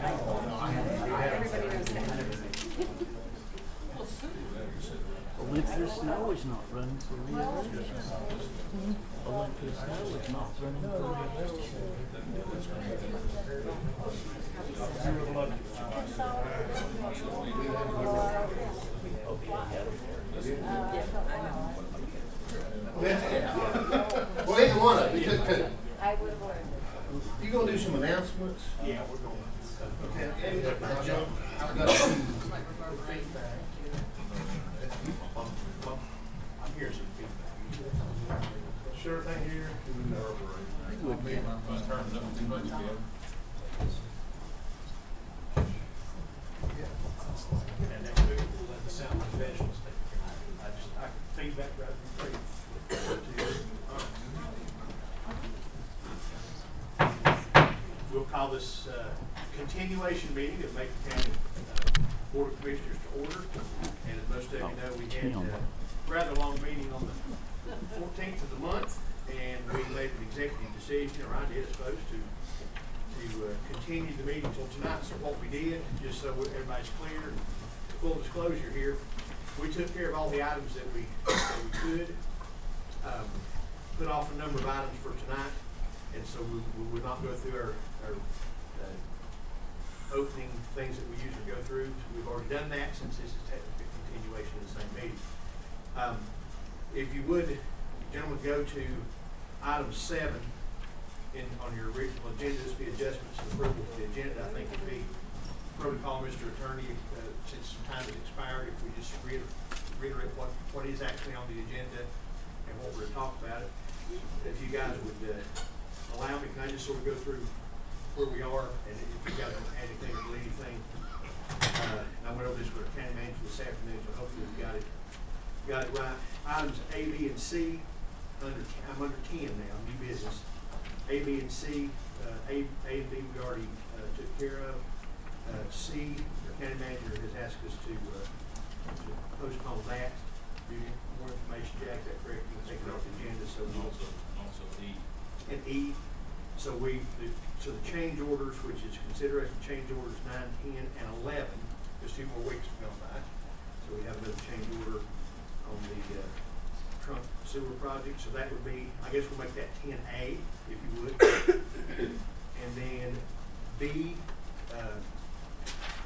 Everybody knows that. Olympia Snow is not running for re-election. Olympia Snow is not running for re-election. Well, either one of you. I would have learned it. You gonna do some announcements? Yeah, we're going. Okay. I got I'm hearing some feedback. sure thing here. And then we'll let the sound professionals take care of it. I feedback rather than free. We'll call this continuation meeting of Macon County Board of Commissioners to order. And as most of you know, we had a rather long meeting on the 14th of the month, and we made an executive decision, or I did, I suppose, to continue the meeting until tonight. So what we did, just so everybody's clear, and full disclosure here, we took care of all the items that we could. Put off a number of items for tonight, and so we will not go through our opening things that we usually go through. So we've already done that, since this is technically a continuation of the same meeting. If you would, gentlemen, go to item 7 on your original agenda. This would be adjustments and approval to the agenda. I think it'd be protocol, Mr. Attorney, since some time has expired, if we just reiterate what is actually on the agenda and what we're talking about. If you guys would allow me, can I just sort of go through where we are, and if you guys don't have anything or anything, I went over this with our county manager this afternoon, so hopefully we got it right. Items A, B, and C. I'm under 10 now, new business. A, B, and C. A and B we already took care of. C, our county manager has asked us to postpone that. Do you need more information, Jack? Is that correct? You can take it off the agenda. So also E. And E. So the change orders, which is consideration change orders 9, 10, and 11. Just 2 more weeks have gone by. So we have another change order on the trunk sewer project. So that would be, I guess we'll make that 10A, if you would. And then B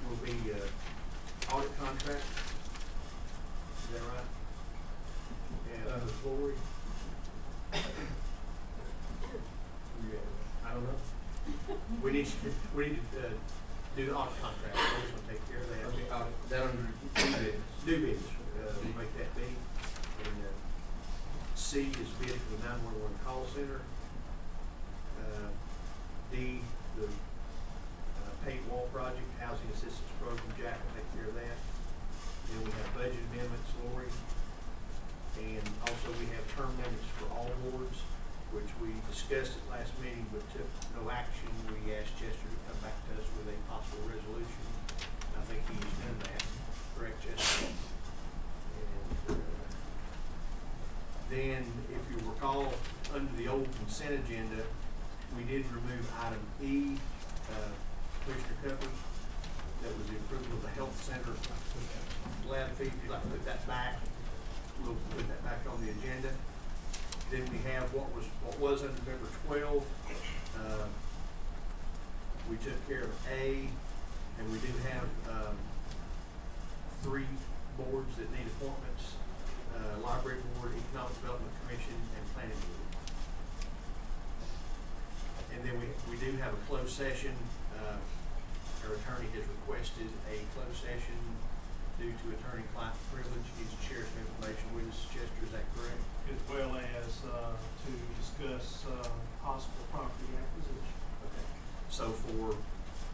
will be audit contract. Is that right? And Lori? I don't know. We need to do the audit contract. We're going to take care of that. Okay, that under new business. New business. We'll make that B. And C is bid for the 911 call center. D, the paint wall project, housing assistance program. Jack will take care of that. Then we have budget amendments, Lori. And also we have term limits for all boards, which we discussed at last meeting but took no action. We asked Chester to come back to us with a possible resolution. I think he's done that. Correct, Chester? And then, if you recall, under the old consent agenda, we did remove item E, Commissioner Cuppy. That was the approval of the health center lab fee. If you'd like to put that back, we'll put that back on the agenda. Then we have what was under number 12. We took care of A, and we do have 3 boards that need appointments: Library Board, Economic Development Commission, and Planning Board. And then we do have a closed session. Our attorney has requested a closed session due to attorney-client privilege. He needs to share some information with us. Chester, is that correct? As well as to discuss possible property acquisition. Okay. So for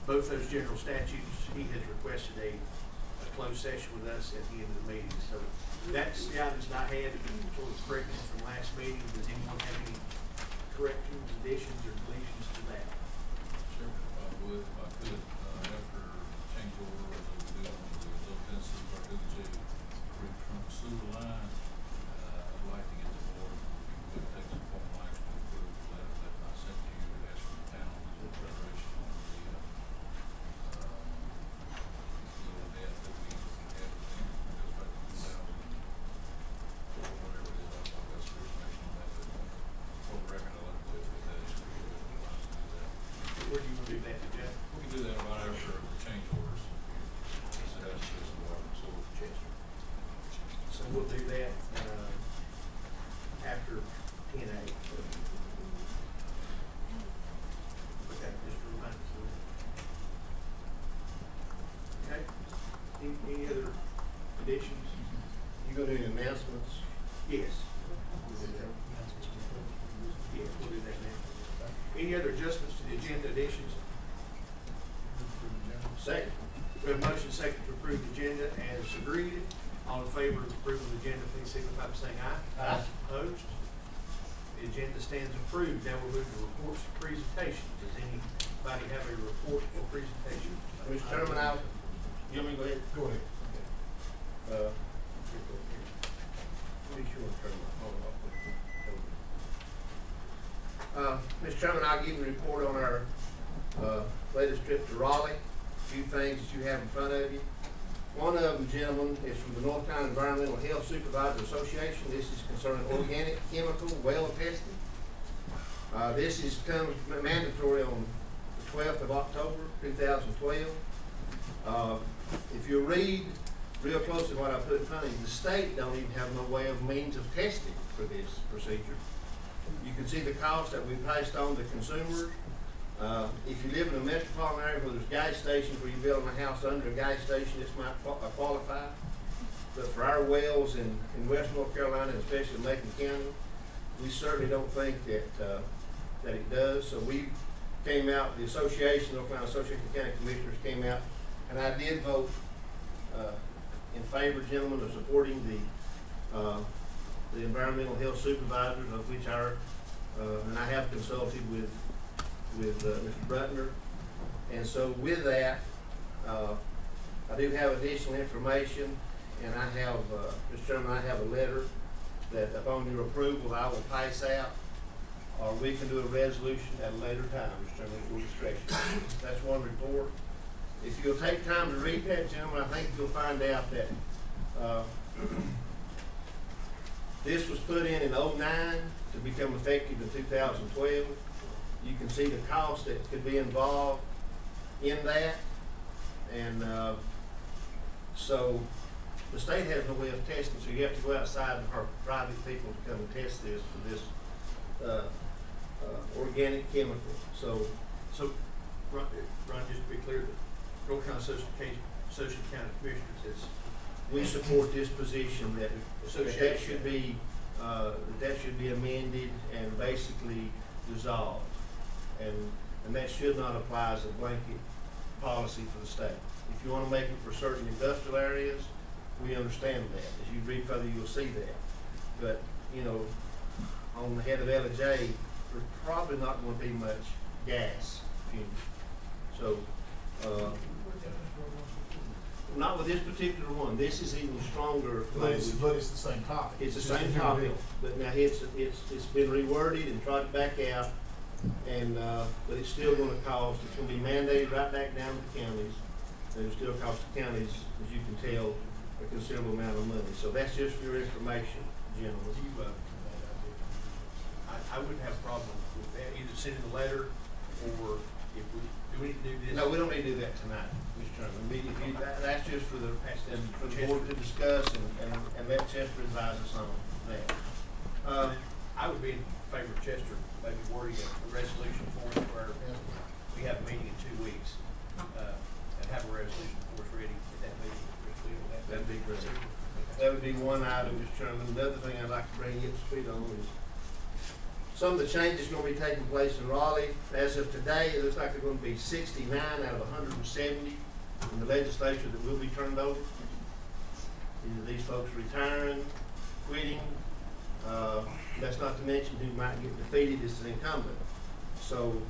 both those general statutes, he has requested a closed session with us at the end of the meeting. So that's the items that I had sort of corrections from last meeting. Does anyone have any corrections, additions, or deletions to that? Sure, if I could, after change order as we do on the low density Barduga trunk sewer line, I'd like to get the board, if you would take some formal action to approve the letter that I sent you, ask for the town federation on the Second. We have a motion second to approve the agenda as agreed. All in favor of approving the agenda, please signify by saying aye. Aye. Opposed? The agenda stands approved. Now we'll move to reports and presentations. Does anybody have a report or presentation? Mr. Chairman, you want me to go ahead? Go ahead. Be sure to turn my phone off. Mr. Chairman, I'll give you a report on our latest trip to Raleigh. A few things that you have in front of you. One of them, gentlemen, is from the North Carolina Environmental Health Supervisors Association. This is concerning organic chemical well testing. This comes mandatory on the 12th of October, 2012. If you read real closely what I put in front of you, the state don't even have no way of means of testing for this procedure. You can see the cost that we passed on to consumers. If you live in a metropolitan area where there's gas stations, where you're building a house under a gas station, this might qualify. But for our wells in West North Carolina, and especially in Macon County, we certainly don't think that it does. So we came out, the association, North Carolina Association of County Commissioners came out, and I did vote in favor, gentlemen, of supporting the environmental health supervisors, of which and I have consulted with Mr. Brutner. And so with that, I do have additional information, and I have, Mr. Chairman, I have a letter that upon your approval I will pass out, or we can do a resolution at a later time, Mr. Chairman, at your discretion. That's one report. If you'll take time to read that, gentlemen, I think you'll find out that this was put in 2009 to become effective in 2012. You can see the cost that could be involved in that. And so the state has no way of testing, so you have to go outside and hire private people to come and test this for this organic chemical. So Ron, just to be clear, the North Carolina Association of County Commissioners is. we support this position that should be amended and basically dissolved, and that should not apply as a blanket policy for the state. If you want to make it for certain industrial areas, we understand that. As you read further, you'll see that. But you know, on the head of LJ, there's probably not going to be much gas fumes. So. Not with this particular one. This is even stronger. But it's the same topic. It's the same topic, but now it's been reworded and trotted back out, and but it's still going to cost. It's going to be mandated right back down to the counties, and it'll still cost the counties, as you can tell, a considerable amount of money. So that's just for your information, gentlemen. I wouldn't have a problem with that, either sending a letter or if we need to do this. No, we don't need to do that tonight, Mr. Chairman. That's just for the board to discuss and let Chester advise us on that. I would be in favor of Chester maybe wording a resolution for us where we have a meeting in 2 weeks, and have a resolution for us ready at that meeting. That'd be great. That would be one item, Mr. Chairman. Another thing I'd like to bring you up to speed on is some of the changes going to be taking place in Raleigh. As of today, it looks like there are going to be 69 out of 170 in the legislature that will be turned over. Either these folks retiring, quitting, that's not to mention who might get defeated as an incumbent. So,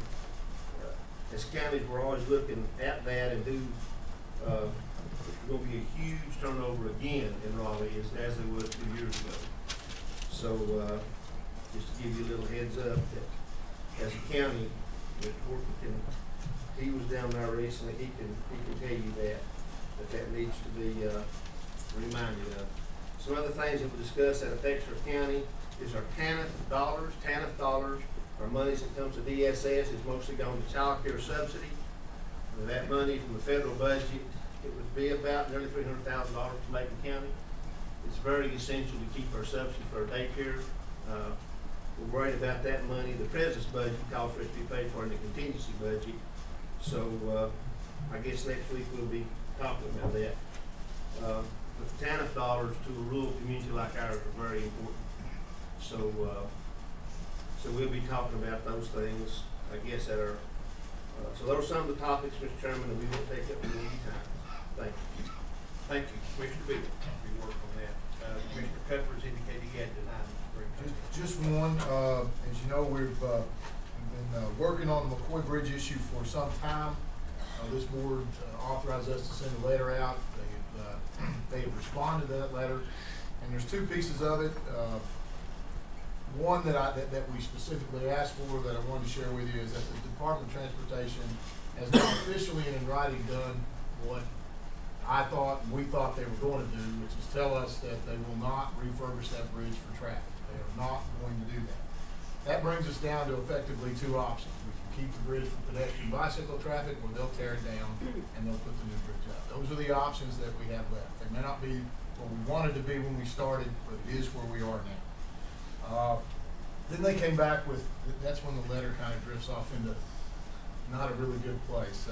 as counties, we're always looking at that and there's going to be a huge turnover again in Raleigh as there was 2 years ago. So, just to give you a little heads up that as a county, Mr. Horton, he was down there recently, he can tell you that needs to be reminded of. Some other things that we discussed that affects our county is our TANF dollars. TANF dollars are monies that comes to DSS, is mostly gone to child care subsidy. And that money from the federal budget, it would be about nearly $300,000 for Macon County. It's very essential to keep our subsidy for our daycare. We're worried about that money. The president's budget calls for it to be paid for in the contingency budget. So I guess next week we'll be talking about that. But the TANF dollars to a rural community like ours are very important. So so we'll be talking about those things, I guess, at our so those are some of the topics, Mr. Chairman, that we will take up in Thank you, Commissioner Beal, for your work on that. Commissioner Cuthbert's indicated he had denied it. Just one, as you know, we've been working on the McCoy Bridge issue for some time. This board authorized us to send a letter out. They have responded to that letter, and there's two pieces of it. One that we specifically asked for that I wanted to share with you is that the Department of Transportation has now officially and in writing done what we thought they were going to do, which is tell us that they will not refurbish that bridge for traffic. They are not going to do that. That brings us down to effectively two options. We can keep the bridge for pedestrian bicycle traffic, or they'll tear it down and they'll put the new bridge up. Those are the options that we have left. They may not be what we wanted to be when we started, but it is where we are now. Then they came back with, that's when the letter kind of drifts off into not a really good place.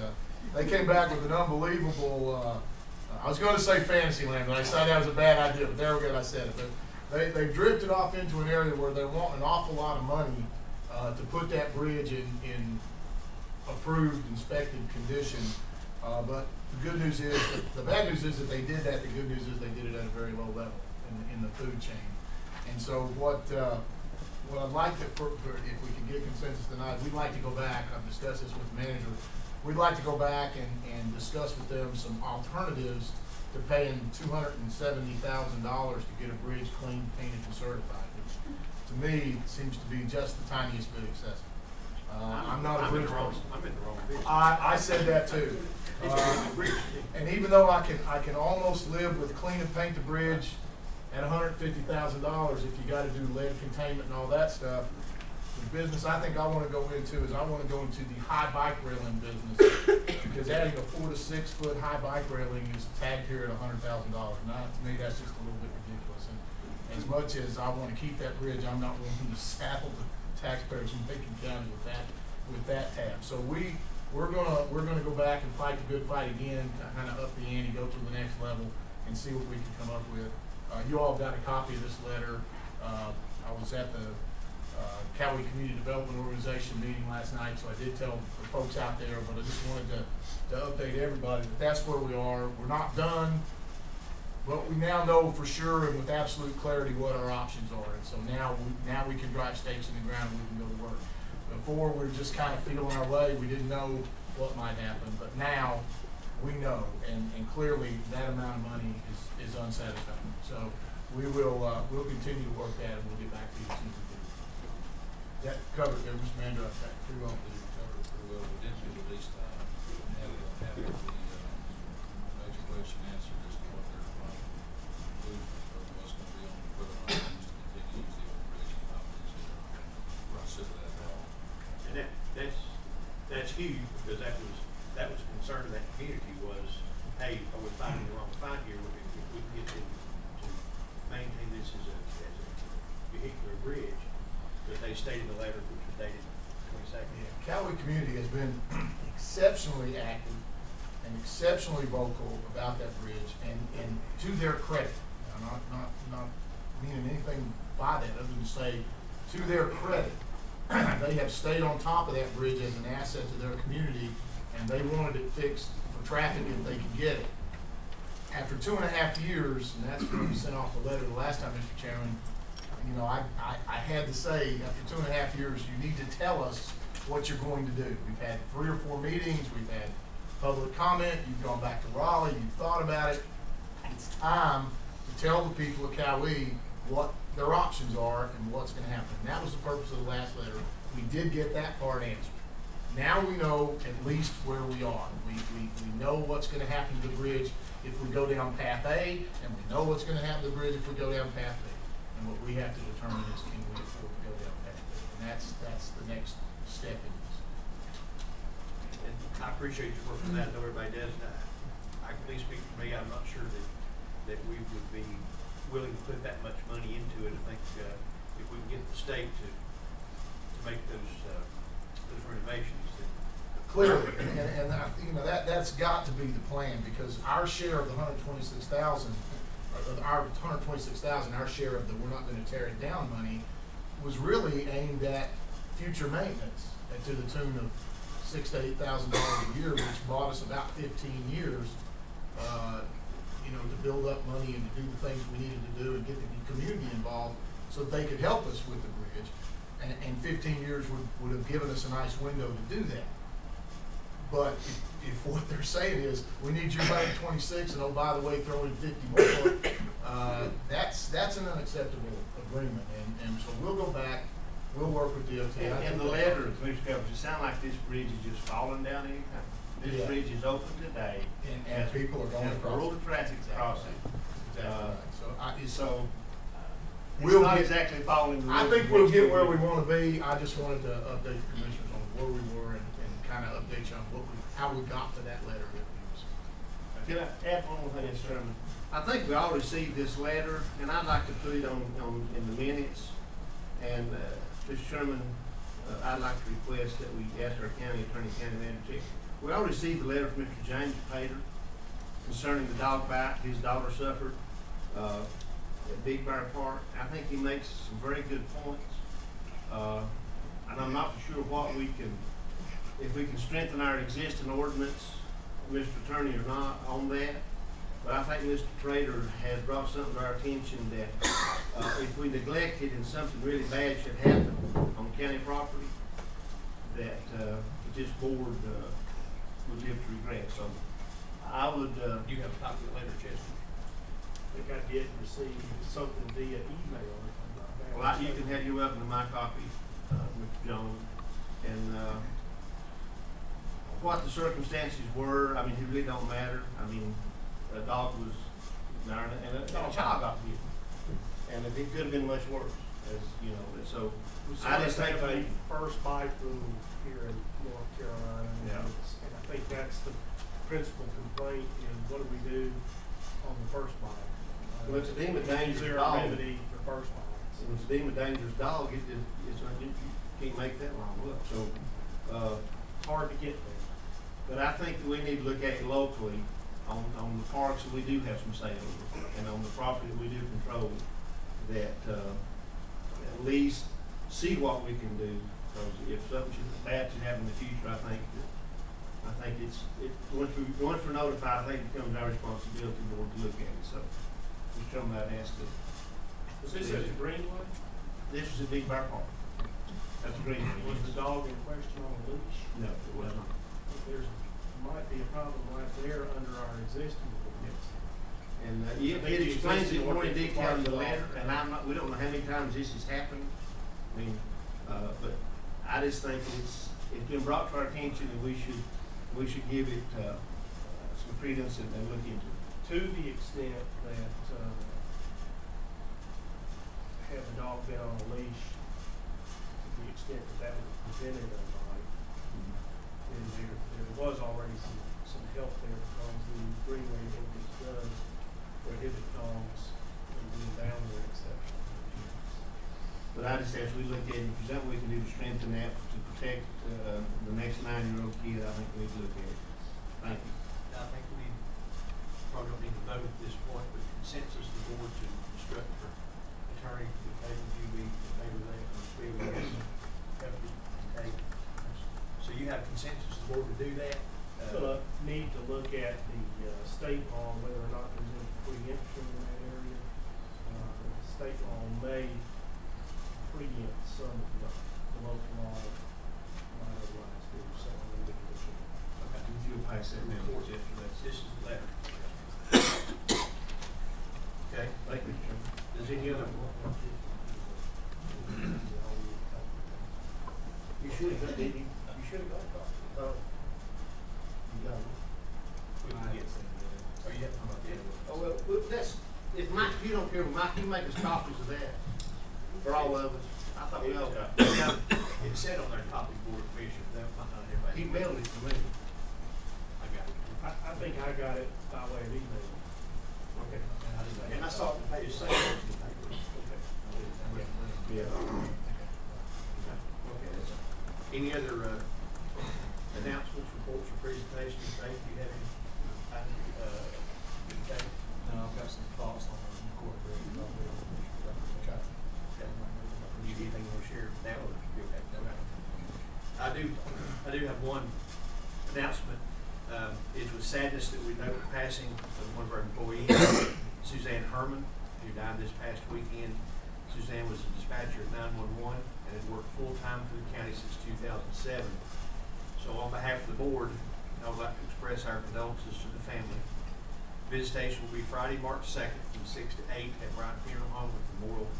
They came back with an unbelievable, I was going to say fantasy land, but I decided that was a bad idea, but there we go, I said it. But they drifted off into an area where they want an awful lot of money to put that bridge in approved, inspected condition. But the good news is, the bad news is that they did that. The good news is they did it at a very low level in the food chain. And so what I'd like to, if we can get consensus tonight, we'd like to go back. I've discussed this with the manager. We'd like to go back and discuss with them some alternatives to paying $270,000 to get a bridge cleaned, painted, and certified, which to me seems to be just the tiniest bit excessive. I'm not a bridge person. I'm in the wrong business. I said that too. And even though I can almost live with clean and paint the bridge at $150,000 if you got to do lead containment and all that stuff, the business I think I want to go into is I want to go into the high bike railing business, because adding a 4 to 6 foot high bike railing is tagged here at $100,000. Now, to me, that's just a little bit ridiculous. And as much as I want to keep that bridge, I'm not willing to saddle the taxpayers in Macon County with that tab. So we're gonna go back and fight the good fight again, kind of up the ante, go to the next level, and see what we can come up with. You all got a copy of this letter. I was at the County Community Development Organization meeting last night, so I did tell the folks out there, but I just wanted to update everybody that that's where we are. We're not done, but we now know for sure and with absolute clarity what our options are. And so now we can drive stakes in the ground and we can go to work. Before, we were just kind of feeling our way. We didn't know what might happen, but now we know, and clearly that amount of money is unsatisfying. So we'll continue to work that, and we'll get back to you as soon as we do. That covered there, Mr. Manager. I think pretty well. Covered pretty well. We did at least have the major question answered as to what their final conclusion of what's going to be on the equipment used to continue to use the old bridge and not use it. Consider that at all. And that's huge, because that was a concern of that community was, hey, are we finding the wrong fight here? If we can get to maintain this as a vehicular bridge, that they stated in the letter, which was dated 22nd. Yeah, Cowee community has been exceptionally active and exceptionally vocal about that bridge, and to their credit, now, not meaning anything by that other than say, to their credit, they have stayed on top of that bridge as an asset to their community, and they wanted it fixed for traffic if they could get it. After 2.5 years, and that's when we sent off the letter the last time, Mr. Chairman, you know, I had to say, after 2.5 years, you need to tell us what you're going to do. We've had 3 or 4 meetings, we've had public comment, you've gone back to Raleigh, you've thought about it. It's time to tell the people of Cowee what their options are and what's going to happen. And that was the purpose of the last letter. We did get that part answered. Now we know at least where we are. We know what's going to happen to the bridge if we go down path A, and we know what's going to happen to the bridge if we go down path B. And what we have to determine is, can we afford to go down path B? And that's the next step in this. And I appreciate your work on that. I know everybody does. I can at least speak for me. I'm not sure that we would be willing to put that much money into it. I think if we can get the state to make those renovations. Clearly, and I think, you know, that's got to be the plan, because our share of the $126,000, our share of the we're not going to tear it down money, was really aimed at future maintenance, to the tune of $6,000 to $8,000 a year, which bought us about 15 years. you know, to build up money and to do the things we needed to do and get the community involved so they could help us with the bridge. And 15 years would have given us a nice window to do that. But if what they're saying is, we need your money 26, and oh, by the way, throw in 50 more, that's an unacceptable agreement. And so we'll go back, we'll work with DOT. And the letter, Commissioner Cummings, it sounds like this bridge is just falling down anytime. This Yeah. bridge is open today. And people are going and across. road traffic crossing. Exactly right. So We'll it's not get- exactly following the I rules think of we'll what's get going where on. we wanna be. I just wanted to update the commissioners on where we were and kinda update you on how we got to that letter that we was. Can I add one more thing, Mr. Chairman? I think we all received this letter, and I'd like to put it in the minutes. And, Mr. Chairman, I'd like to request that we ask our county attorney, county manager, we all received the letter from Mr. James Pater concerning the dog bite his daughter suffered, at Big Bear Park. I think he makes some very good points. And I'm not sure what we can, if we can strengthen our existing ordinance, Mr. Attorney, or not on that. But I think Mr. Trader has brought something to our attention that, if we neglect it and something really bad should happen on county property, that, this board, would live to regret. So I would, You have a copy of the letter, Chester? I think I did receive something via email. well, you can have your welcome to my copy, Mr. Jones. And, what the circumstances were, I mean, it really don't matter. I mean, a dog was, and a child got hit. And it could have been much worse, as, you know, and so. I just think a first bite rule here in North Carolina. Yeah. And I think that's the principal complaint is what do we do on the first bite? Well, it's a deemed a dangerous Is there dog. a remedy for first bites? If it's deemed a dangerous dog, you can't make that long up. So, Hard to get there. but I think that we need to look at it locally on the parks that we do have some say over, and on the property that we do control, that, at least see what we can do. Because if something bad should happen in the future, I think once we're notified, I think it becomes our responsibility board to look at it. So, Mr. Chairman, I'd ask that. Was this at the Greenwood? This is a Big Bear Park. That's a green one. Was the dog in question on a leash? No, it was not. Might be a problem right there under our existing ordinance. And, it explains it more in detail in the letter, and we don't know how many times this has happened. I mean, but I just think it's been brought to our attention, and we should give it, some credence and look into it. To the extent that, had the dog been on a leash, to the extent that would have prevented a bite, and there was already some help there because the Greenway ordinance does prohibit dogs from being down there except. But I just, as we look at it, if there's something we can do to strengthen that, to protect, the next 9-year-old kid, I think we need to look at it. Thank you. I think we probably don't need to vote at this point, but consensus of the board to instruct our attorney to take you be in favor of that, and we will have to take. So you have consensus of the board to do that? Need to look at the state law, whether or not there's any preemption in that area. The state law may preempt some of the local law might otherwise do, so I need to look at it. Okay, if you'll pass that down, Chester, that's. This is the letter. Okay, Thank you, Mr. Chairman. does any other? You should have, didn't you? You should have got a copy. Oh. You got it. We can get some. Oh, yeah, I'm not getting it. Oh, well, that's, if Mike, you don't care, but Mike, you make us copies of that for all of us. I thought we all got it. It said on their copy board, Commissioner, that might not everybody. He mailed it to me. I got it. I think I got it by way of email. Okay. And I saw the page saying. Yeah. Okay, that's all. Any other, announcements, reports, or presentations? Dave, do you have any? Okay. No, I've got some thoughts on the incorporated. Okay. You anything you want to share now, or you okay? Okay. I do have one announcement. It's with sadness that we note the passing of one of our employees, Suzanne Herman, who died this past weekend. Suzanne was a dispatcher at 911 and had worked full-time for the county since 2007. So on behalf of the board, I would like to express our condolences to the family. Visitation will be Friday, March 2nd from 6 to 8 at Bryant Funeral Home, with memorial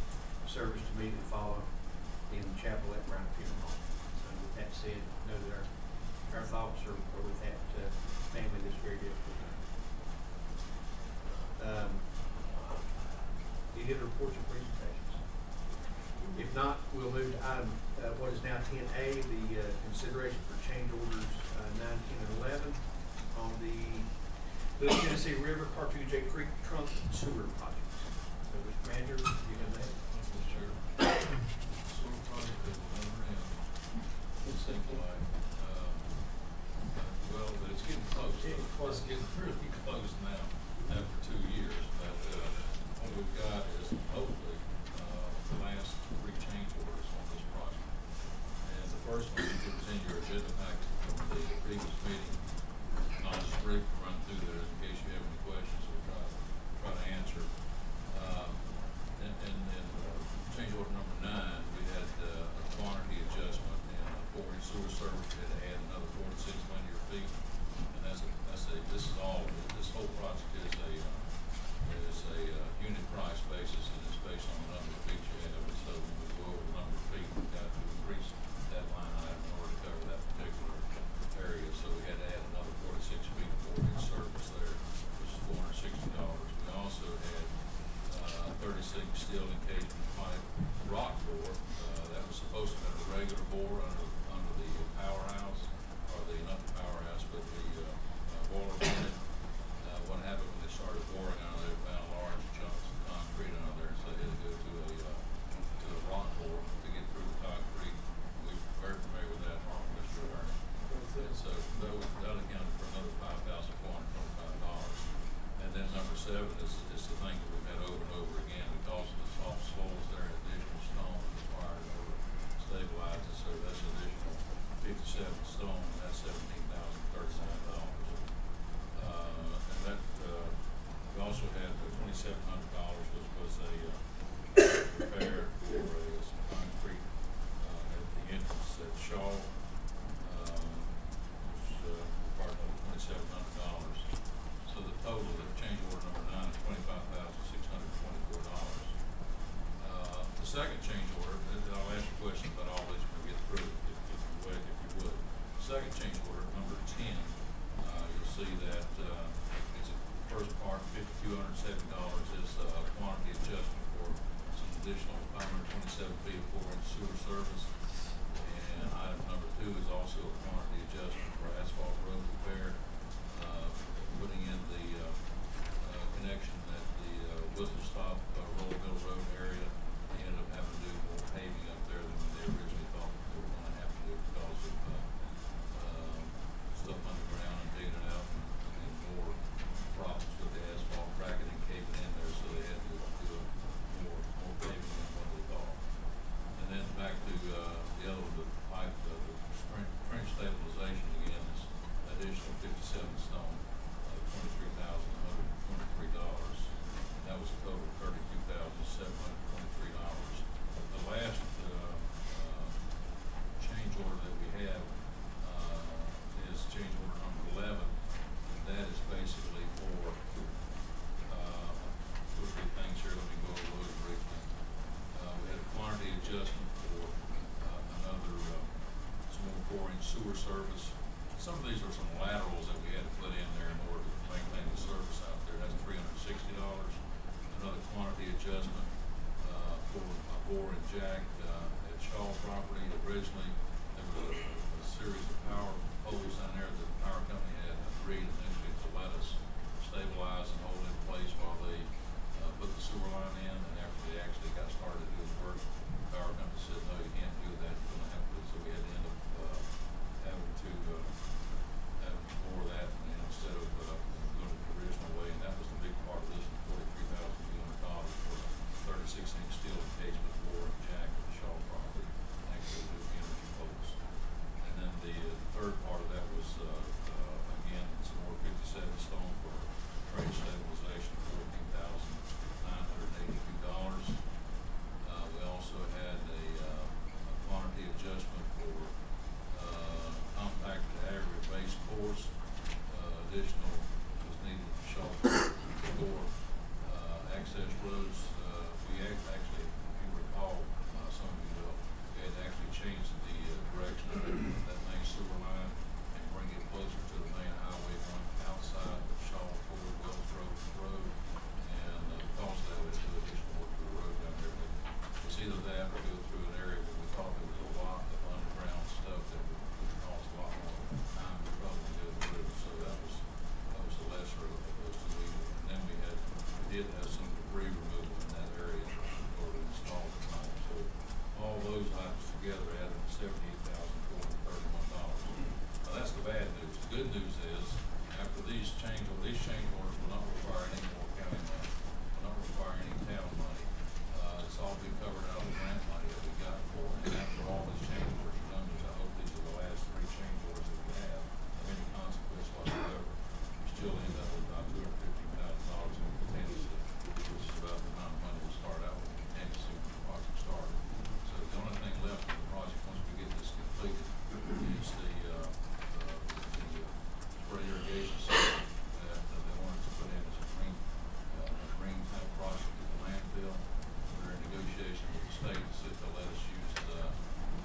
service to immediately follow in the chapel at Bryant Funeral Home. So with that said, know that our thoughts are with that family this very difficult time. Any other reports or presentations? If not, we'll move to item, what is now 10A, the consideration for change orders 9, 10, and 11 on the Little Tennessee River, Cartooja Creek Trunk Sewer projects. So, Mr. Manager, you have that? Sure. Sewer project is never end. It seems like, well, but it's getting close. It's getting really close now, after 2 years. But what we've got is hopefully the last 3 change orders on this project. And the first one is in your agenda packet from the previous meeting. I'll just briefly run through there in case you have any questions or try to answer. And change order number 9, we had a quantity adjustment in 40 sewer service. We had to add another 46 linear feet. And this is all, this whole project is a unit price basis, and it's based on the number of feet you have. And so when we go over the number of feet, we've got to increase that line item in order to cover that particular area. So we had to add another 46 feet of 4-inch service there, which is $460. We also had 36 steel encasement pipe rock bore. That was supposed to have a regular bore under the powerhouse, or not the powerhouse, but the boiler unit. What happened when they started boring out there, they found large chunks of concrete out there, so they had to go to a rock bore to get through the concrete. We're very familiar with that, aren't we, Mr. Attorney? And so that accounted for another $5,425. And then number 7 is the thing that we've had over and over again because of the soft soils there, additional stone required in order to stabilize it. So that's additional 57 stone, and that's $17,039. And that we also had $2,700, which was a repair for some concrete at the entrance at Shaw, which required another $2,700. So the total of change order number 9 is $25,624. The second change order, and I'll ask you questions about all these when we get through it, if you would. The second change order, number 10, you'll see that it's the first part, $5,270 is a quantity adjustment for some additional 527 feet of 4-inch sewer service. And item number 2 is also a quantity adjustment for asphalt road repair, putting in the connection at the Whistle Stop Rollville Road area. They ended up having to do more paving up there than they originally thought they were going to have to do because of stuff underground and digging it out and more problems with the asphalt cracking and caving in there, so they had to do more paving than what they thought. And then back to the other one, the pipe, the trench stabilization again is additional $57,000. did have some debris removal in that area or installed at the time. So all those items together added $78,431. Now that's the bad news. The good news is after these change orders will not require any more county money, will not require any town money. It's all been covered out of the grant money that we got for it. And after all these change orders are done, I hope these are the last 3 change orders that we have of any consequence whatsoever. We still end up with about $250,000 in contingency, which is about the amount of money we start out with contingency when the project started. So the only thing left in the project once we get this completed is the spray irrigation system that they wanted to put in as a green type project at the landfill. We're in negotiations with the state to see if they'll let us use the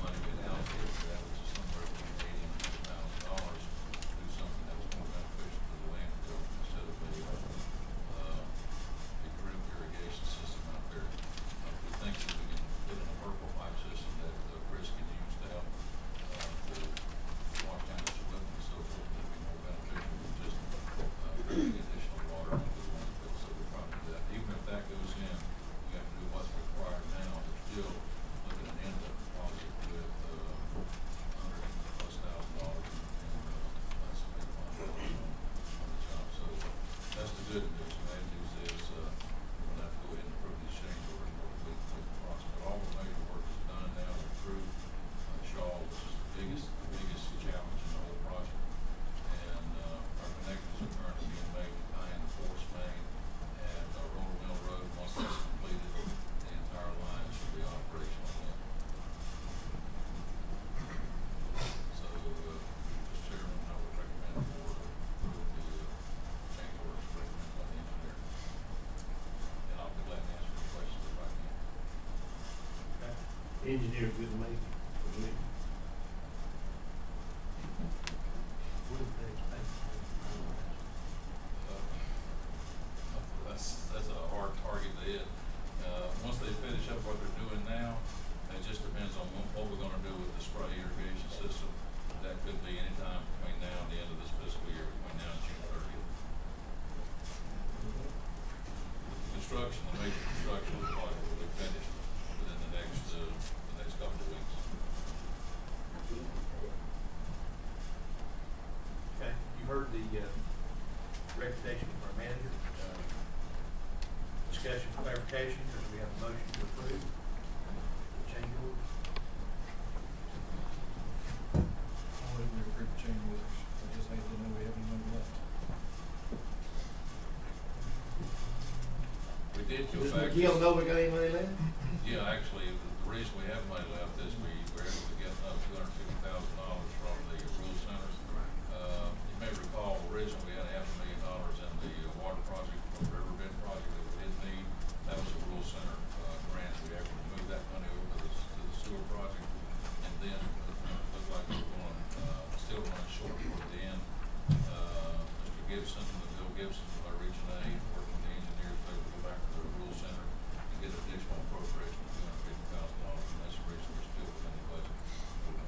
money we had allocated for that, which is somewhere between $80,000 and $100,000 to do something that was more beneficial to the landfill instead of a drip irrigation system out there. We think that we can put in a purple pipe system that Chris can use to help to wash down his equipment and so forth. It'd be more beneficial than just bringing additional water into the landfill. So we'll probably do that. Even if that goes in, we have to do what's required now. We're still looking at an end of the project with $100,000+ in estimated money on the job. So that's the good news. The bad news is we'll have to go ahead and approve these change orders more quickly with the process. But all the major work is done now. We're through Shaw, which is the biggest challenge in the whole project. And our connectors are currently being made to tie in the force main and Roller Mill Road. Once that's completed, the entire line should be operational then. So, Mr. Chairman, I would recommend the board approve the change orders recommended by the engineer. And I'll be glad to answer any questions if I can. Okay. Engineer, good to meet you. Good to meet you. What did they expect? That's a hard target to hit. Once they finish up what they're doing now, it just depends on what we're gonna do with the spray irrigation system. That could be any time between now and the end of this fiscal year, between now and June 30th. Construction, the major construction of the project will be finished within the next couple of weeks. Okay, you heard the recommendation from our manager. Discussion, clarification, or do we have a motion to approve the change orders? I'll leave we approve the change orders. I just need to know we have any money left. We did go Does back. McGill know we got any money left? Yeah, actually, the reason we have money left is we were able to get $250,000 from the rural center. You may recall originally we had $500,000 in the water project, or river bed project that we didn't need. That was a rural center grant. We were able to move that money over to the sewer project, and then it looked like we were going still running short toward the end. Mr. Gibson, Bill Gibson, with our Region A, working with the engineers, they would go back to the rural center and get additional appropriation of $250,000, and that's the reason we're still within the budget.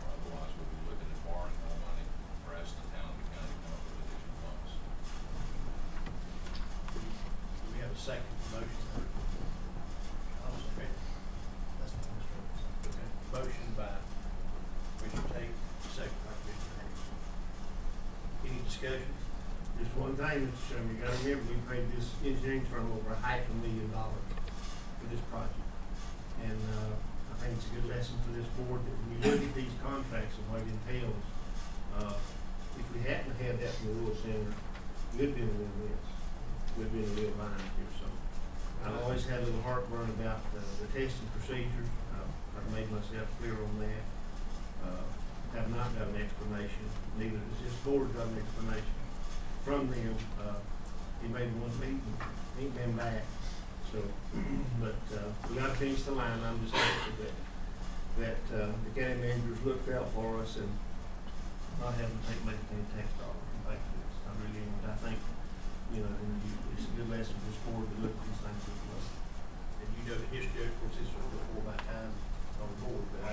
Otherwise, we'll be looking at borrowing more money or asking the town and the county to come up with additional funds. Do we have a second motion? Okay. That's my understanding. Okay. Motion by Commissioner Tate, second by Commissioner Hayes. Any discussion? Just one thing, Mr. Chairman, you gotta remember, we paid this engineering firm over $500,000 for this project. And, I think it's a good lesson for this board that when you look at these contracts and what it entails, if we hadn't had that from the rural center, we'd been in a real mess. We'd been in a real bind here, so. I've always had a little heartburn about the testing procedures. I've made myself clear on that. Have not got an explanation, neither has this board got an explanation from them. He made one meeting, ain't been back, so, but, we gotta finish the line. I'm just thankful that the county managers looked out for us and not having to take Macon County tax dollars and pay for this. I really am, but I think, you know, it's a good lesson for this board to look at these things as well. And you know the history, of course, this was before my time on the board, but I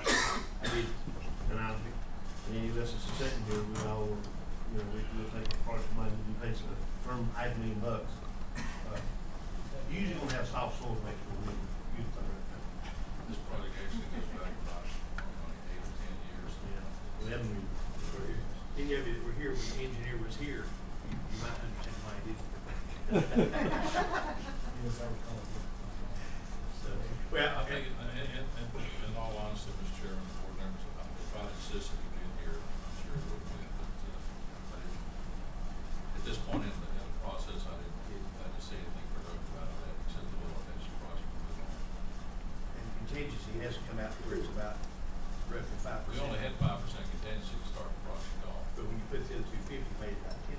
did. And any of us that's sitting here, we all, we'll take part of the money, we pay some firm $500,000. You usually gonna have soft soil mixed with wood. This project actually goes back about 8 or 10 years. Yeah, 11 years. Any of you that were here when the engineer was here, you might understand why he did it. Yes, I recall. So, well, I think, in all honesty, Mr. Chairman, the board members, if I insisted to be in here, I'm sure it would be, but at this point in the process, I didn't see anything productive out of that, except the little extra project we put on. and contingency has to come out to where it's about roughly 5%. We only had 5% contingency to start the project off. But when you put the other 250, you made it about 10%.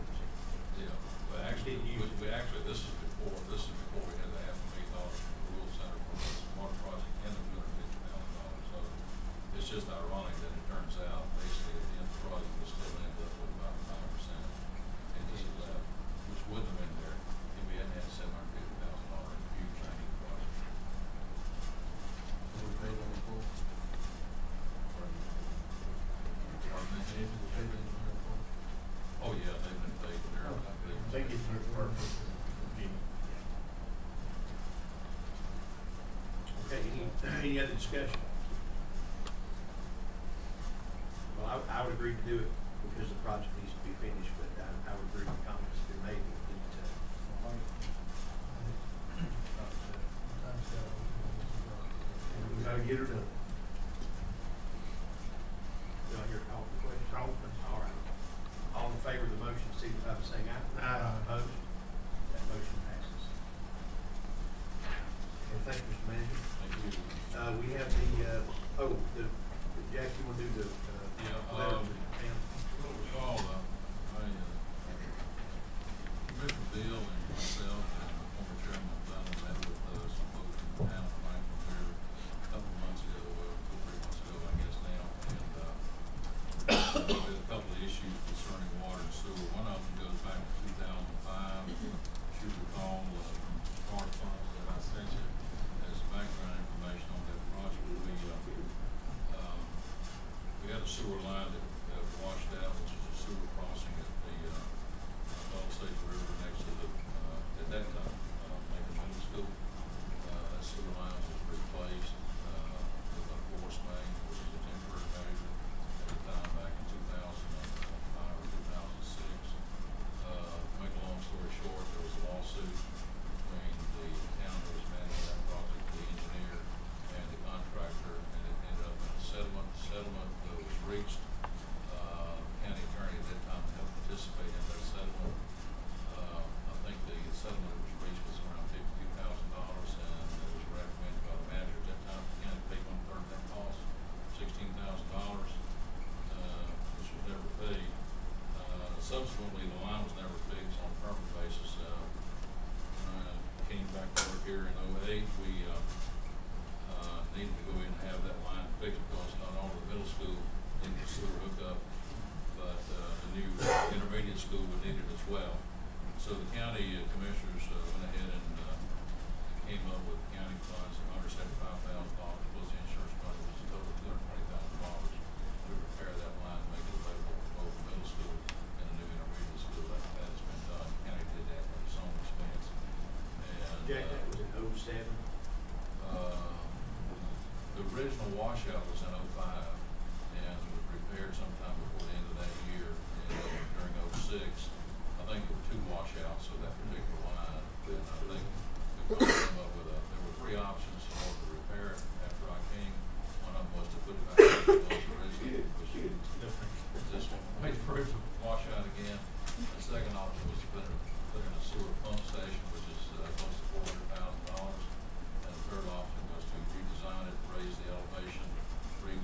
Yeah, but actually, Didn't use it. we actually, this is before we had the $500,000 for the Rural Center for the water project and the $250,000. So it's just ironic that it turns out basically at the end of the project, we still ended up with about 5% contingency left, which wouldn't have been there if we hadn't had $750,000 in a huge training project. We paid on the full. Pardon me? We paid on the full. Oh, yeah, they've been paid, They get their purpose. Okay, any other discussion? Well, I would agree to do it because the project needs to be finished, but I would agree with comments that been made that, we gotta get her done. Do I hear a call for question? All right. All in favor of the motion, signify by saying aye. Aye. Opposed? That motion passes. Okay, thank you, Mr. Manager. Thank you. We have Jack, you wanna do the, letter to the town? What we call, Commissioner Bill and myself and former Chairman McDonald met with some folks in the town of Macon here a couple of months ago, 2 or 3 months ago, I guess now, and there's a couple of issues concerning water and sewer. One of them goes back to 2005. If you recall, from CARD funds that I sent you as background information on that project. We had a sewer line that washed out, which is a sewer crossing at the Gulf State River next to the, at that time, Macon Middle School. That sewer line was replaced with a force main, which is a temporary measure at the time back in 2005 or 2006. Make a long story short, there was a lawsuit between the town that was managing that project, the engineer, and the contractor, and it ended up in a settlement. The settlement was reached. County attorney at that time helped participate in that settlement. I think the settlement that was reached was around $52,000, and it was recommended by the manager at that time the county paid 1/3 of that cost, $16,000, which was never paid. Subsequently, the line was never fixed on a permanent basis. Came back to work here in 2008. We needed to go in and have that line fixed because not only the middle school needed the sewer hookup, but the new intermediate school would need it as well. So the county commissioners went ahead and came up with county funds of $175,000 plus the insurance money, which is a total of $220,000 to repair that line and make it available for both the middle school and the new intermediate school. That has been done. The county did that at its own expense. And Jack, that was in 2007. the original washout was in 2005 and was repaired sometime before the end of that year. And during 2006, I think there were 2 washouts of that particular line. And I think we came up with there were 3 options in order to repair it after I came. One of them was to put it back in the originally, which this one made for it to wash out again. The second option was to put in a sewer pump station, which is close to $400,000. And the third option was to redesign it, raise the elevation 3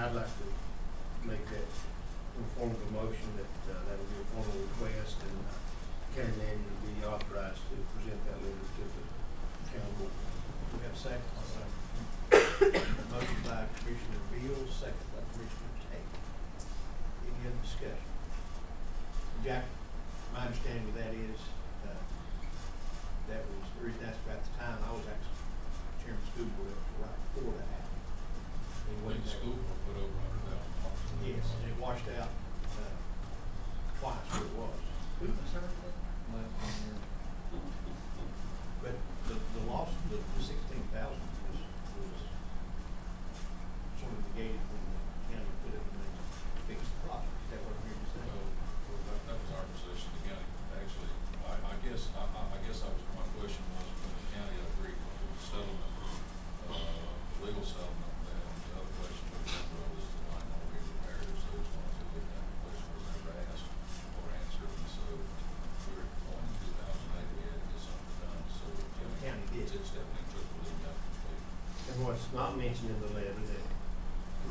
I'd like to make that in the form of a motion that, that would be a formal request and county manager be authorized to present that letter to the county board. Do we have a second? Motion by Commissioner Beal, second by Commissioner Tate. Any other discussion? Jack, my understanding of that is, that was, the reason I asked about the time, I was actually chairman of the school board right before that happened. And When the school will put over $100,000. Yes, and it washed out, twice what it was. Who was that? Last one year. But the loss, the 16,000 was sort of negated when the county put it in the fixed project. Is that what I'm hearing you say? Well, that was our position. The county, actually, I guess my question was when the county agreed to the settlement, legal settlement, then the other question was the line won't be repaired, so it's going to be that question was never asked or answered, and so we were going in 2008, we had to get something done, so The county did. It definitely took the lead up to complete. And what's not mentioned in the letter that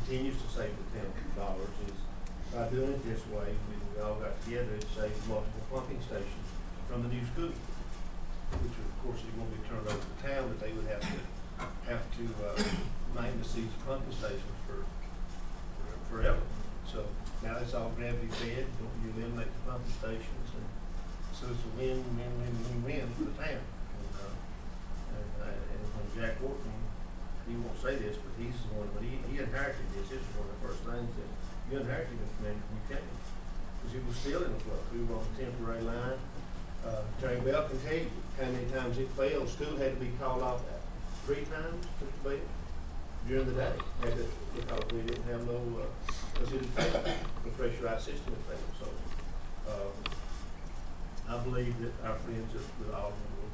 continues to save the town dollars is by doing it this way, we all got together, it saves multiple pumping stations from the new school, which of course is going to be turned over to the town, but they would have to maintenance these pumping stations forever. So now it's all gravity fed, you eliminate the pumping stations, and so it's a win-win-win-win for the town. And when Jack Wharton, he won't say this, but he's the one, but he inherited this. This is one of the first things that you inherited, Mr. Manager, when you came. Because it was still in the flood. We were on a temporary line. Terry Bell can tell you how many times it failed. School had to be called off 3 times, Mr. Bell, during the day. Because we didn't have no, because it had failed. The pressurized system had failed. So I believe that our friends at the Alderman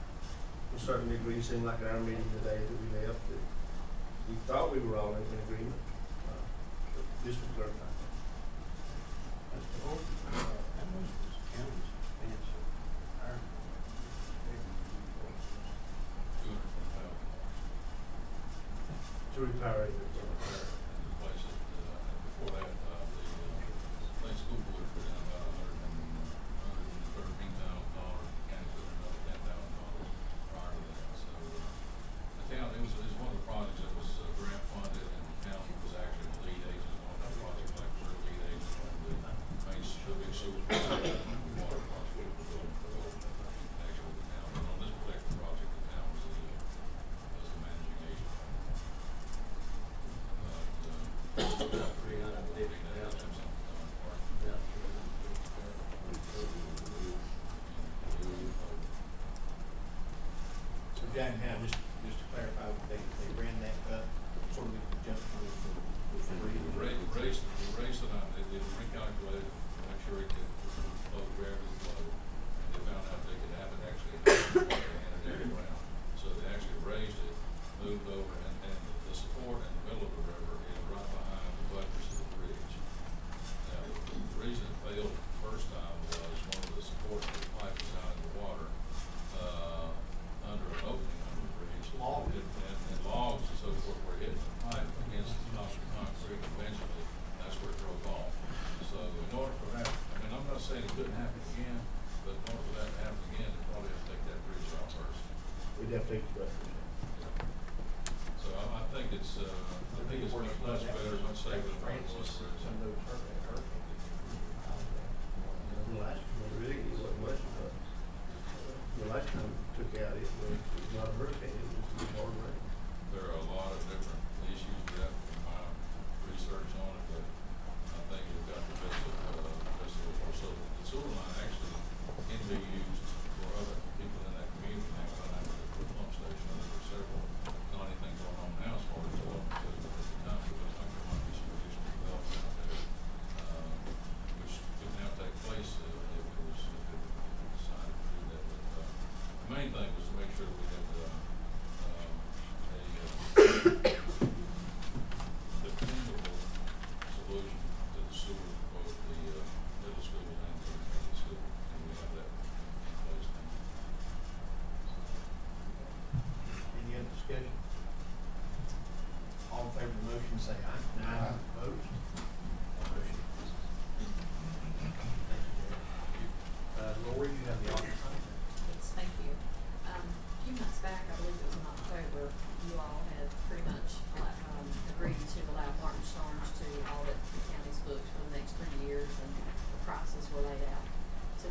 will certainly agree. It seemed like at our meeting today that we left that we thought we were all in agreement. But this was clarified. How much was the county's expense of hiring? To retire it. And the place that, before that, the late school board put in about $113,000, county put in another $10,000 prior to that, so, the town, it was one of the projects that was grant funded, and the town was actually the lead agent on that project, like we're the lead agent on the big sewer project, and the water project, we were building for the connection with the town, but on this particular project, the town was the managing agent.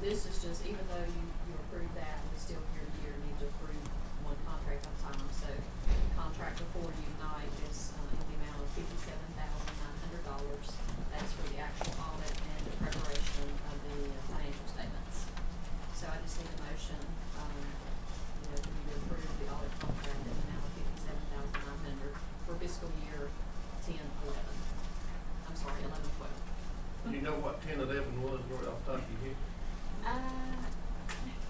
this is just, even though you approved that, we still year to year need to approve one contract at a time. So the contract before you tonight is, in the amount of $57,900. That's for the actual audit and the preparation of the financial statements. So I just need a motion, for you to approve the audit contract in the amount of $57,900 for fiscal year 10-11. I'm sorry, 11-12. Do you know what 10-11 was, right off the top of your head?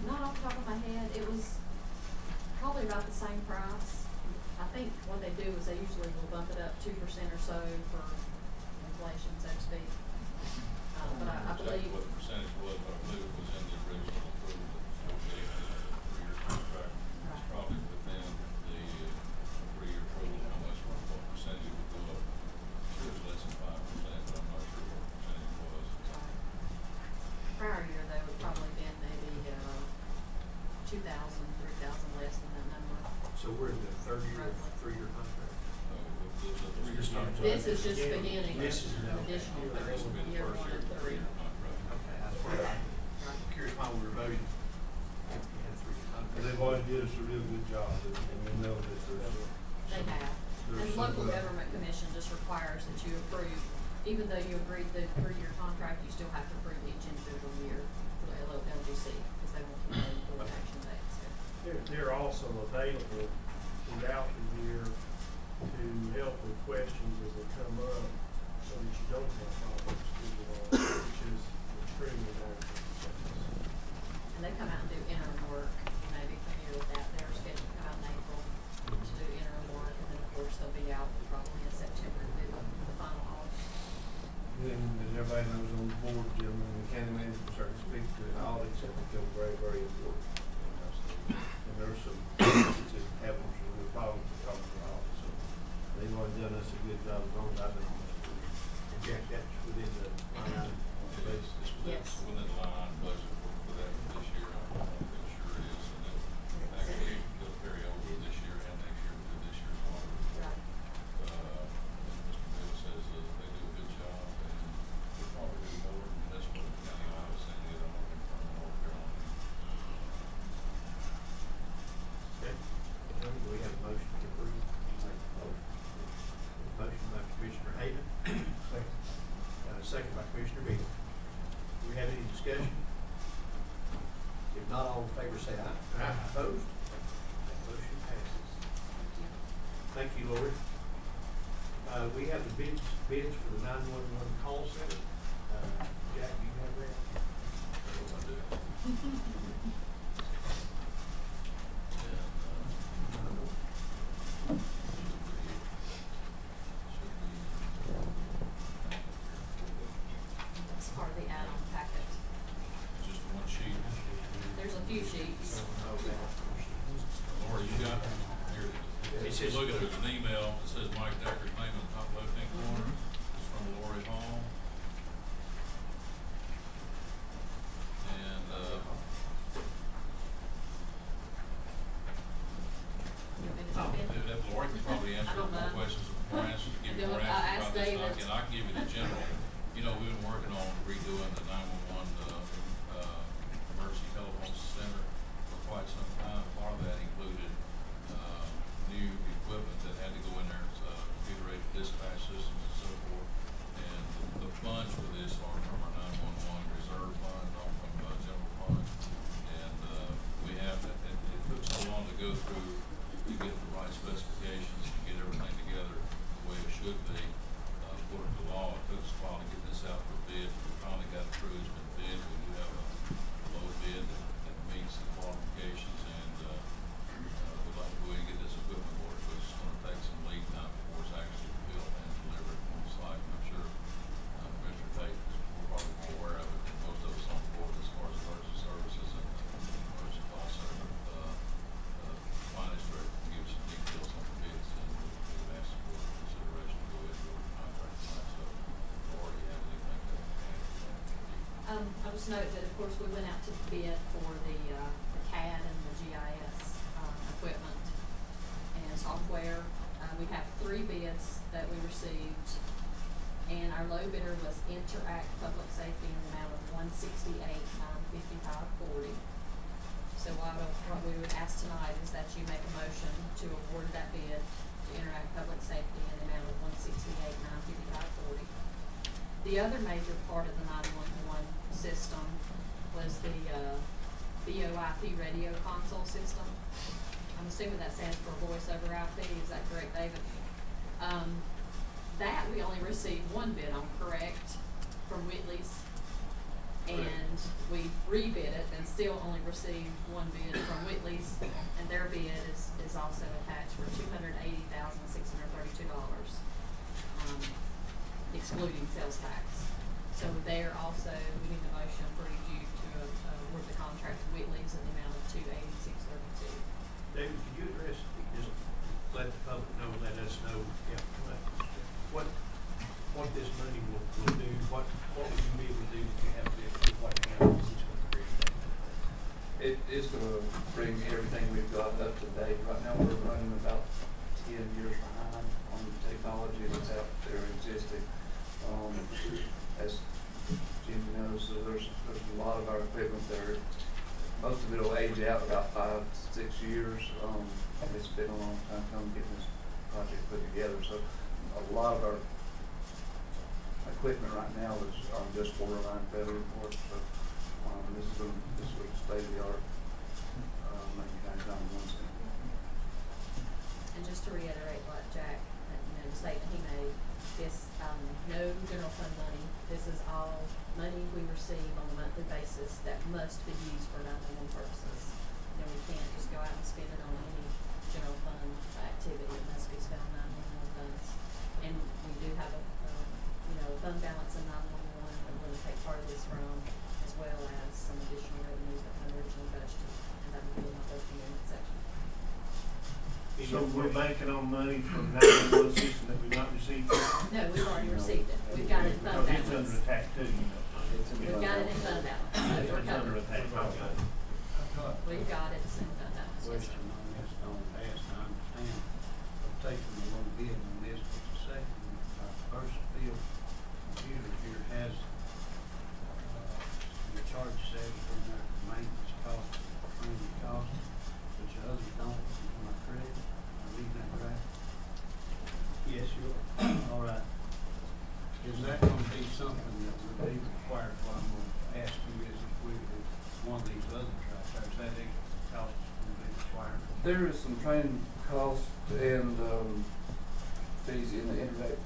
Not off the top of my head. It was probably about the same price. I think what they do is they usually will bump it up 2% or so for inflation, so to speak. But I Exactly believe. what the percentage was, but I believe it was in the original approval that was negotiated for the 3-year contract. It's Right. probably within the 3-year approval, how much, what percentage it would go up. Sure it's less than 5%, but I'm not sure what percentage it was. Prior year, they would probably been maybe 2,000, 3,000 less than that number. So we're in the third year, Roughly. 3-year contract. We just started. This is just beginning, This is an additional This will be the year first 1 year and of the 3. 3-year contract. Okay, that's why I'm Right. curious why we were voting. We had 3-year contract. And they've always did us a real good job, and we know that there's. They have. And There's local some, government commission just requires that you approve, even though you agreed the 3-year contract, you still have to approve each individual year for the LGC, because they want to know the action date, so. They're also available throughout the year to help with questions as they come up, so that you don't have problems with the law, which is extremely valuable. And they come out and do interim work, you may be familiar with that, they're scheduled to come out in April to do interim work, and then of course they'll be out probably in September to do the final audit. And as everybody knows on the board, gentlemen, the county manager can certainly speak to it, audits have become very, very important. And there's some sensitive having some real problems with talking to audits, so they've already done us a good job as long as I've been on this board. And Jack, that's within the line item. It's Yes. within the line budget for that for this year, I'm pretty sure it is, and then actually it'll carry over this year and next year to this year's water. Right. Mr. Bill says they do a good job, and we'll probably do more, and that's what the county office and the other from North Carolina. Okay. Gentlemen, do we have a motion to approve? Motion by Commissioner Haven. Second. Second by Commissioner Beal. Do we have any discussion? If not, all in favor say aye. Aye. Opposed? That motion passes. Thank you, Lori. We have the bids for the 911 call center. Jack, do you have that? What I do. It's part of the add-on packet. Just one sheet. There's a few sheets. Laura, you got it? Here it is. It's If you just- look at it, there's an email that says Mike Decker's name in the top left-hand corner. It's from Lori Hall. And, You want me to jump in? if Lori can probably answer I don't more know. questions, more answers, give you I'll more ask answers about this, David. and I can give you the general. You know, we've been working on redoing the 911, emergency telephone center for quite some time. Part of that included, new equipment that had to go in there, computer-aided dispatch systems and so forth. And the funds for this are from our 911 reserve fund, not from, general fund. And, we have, it took so long to go through, to get the right specifications, to get everything together the way it should be, according to law. It took us a while to get this out for bid. We finally got it through, it's been bid. We do have a low bid that meets the qualifications, and, we'd like to go ahead and get this equipment ordered, but it's gonna take some lead time before it's actually built and delivered on site. I'm sure, Mr. Tate is probably more aware of it than most of us on board as far as emergency services and emergency call center. Finance director can give some details on the bids, and we've asked for consideration to go ahead and order the contract tonight, so Laura, do you have anything to add? I'll just note that, of course, we went out to bid for the CAD and the GIS, equipment and software. We have 3 bids that we received. And our low bidder was Interact Public Safety in the amount of $168,955.40. So what we would ask tonight is that you make a motion to award that bid to Interact Public Safety in the amount of $168,955.40. The other major part of the 911 system was the VoIP radio console system. I'm assuming that stands for voice over IP, is that correct, David? That we only received one bid on, correct, from Whitley's? And we rebid it and still only received one bid from Whitley's, and their bid is also attached for $280,632, excluding sales tax. So there also, we need a motion for you to award the contract to Whitley's in the amount of $280,632. David, could you address, just let the public know, let us know, what this money will do, what would you be able to do if you have to, what account is this going to create? It is gonna bring everything we've got up to date. Right now, we're running about 10 years behind on the technology that's out there existing. As Jimmy knows, there's a lot of our equipment there. Most of it will age out about 5 to 6 years. It's been a long time coming getting this project put together. So a lot of our equipment right now is just borderline failure reports. So this is a state of the art Macon County 911 center. And just to reiterate what Jack, the statement he made, this, no general fund money. This is all money we receive on a monthly basis that must be used for 911 purposes. And we can't just go out and spend it on any general fund activity. It must be spent on 911 funds. And we do have a fund balance in 911 that we're going to take part of this from, as well as some additional revenues that were originally budgeted. And that will be in my opening unit section. So we're banking on money from 911 system that we've not received? No, we've already received it. We've got it in fund Because it's balance. under attack too, you know. We've got it in fund balance. So we're It's under covered. attack, okay. We've got it in fund balance. Yes, sir. Question on this, on past, I understand, I'm taking a little bit on this, but the second, first field computer here has, the charge says in there for maintenance cost, training cost, but the others don't, am I correct? Am I reading that right? Yes, you are. All right. Is that gonna be something that would be required, what I'm gonna ask you is if we, if one of these others right there, is that extra cost gonna be required? There is some training costs and fees in the Interact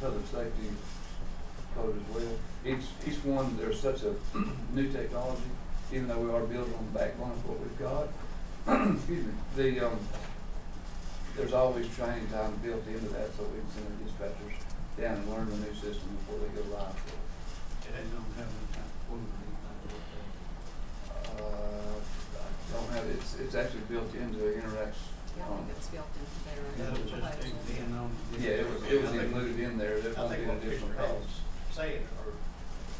Public Safety code as well. Each one, there's such a new technology, even though we are building on the backbone of what we've got. Excuse me. There's always training time built into that, so we can send our dispatchers down and learn the new system before they go live. And they don't have any kind of quote or anything like that? I don't have, it's actually built into Interact's. Yeah, I think it's built into there. That was just taken in on. Yeah, it was included in there. There won't be an additional cost. Saying, or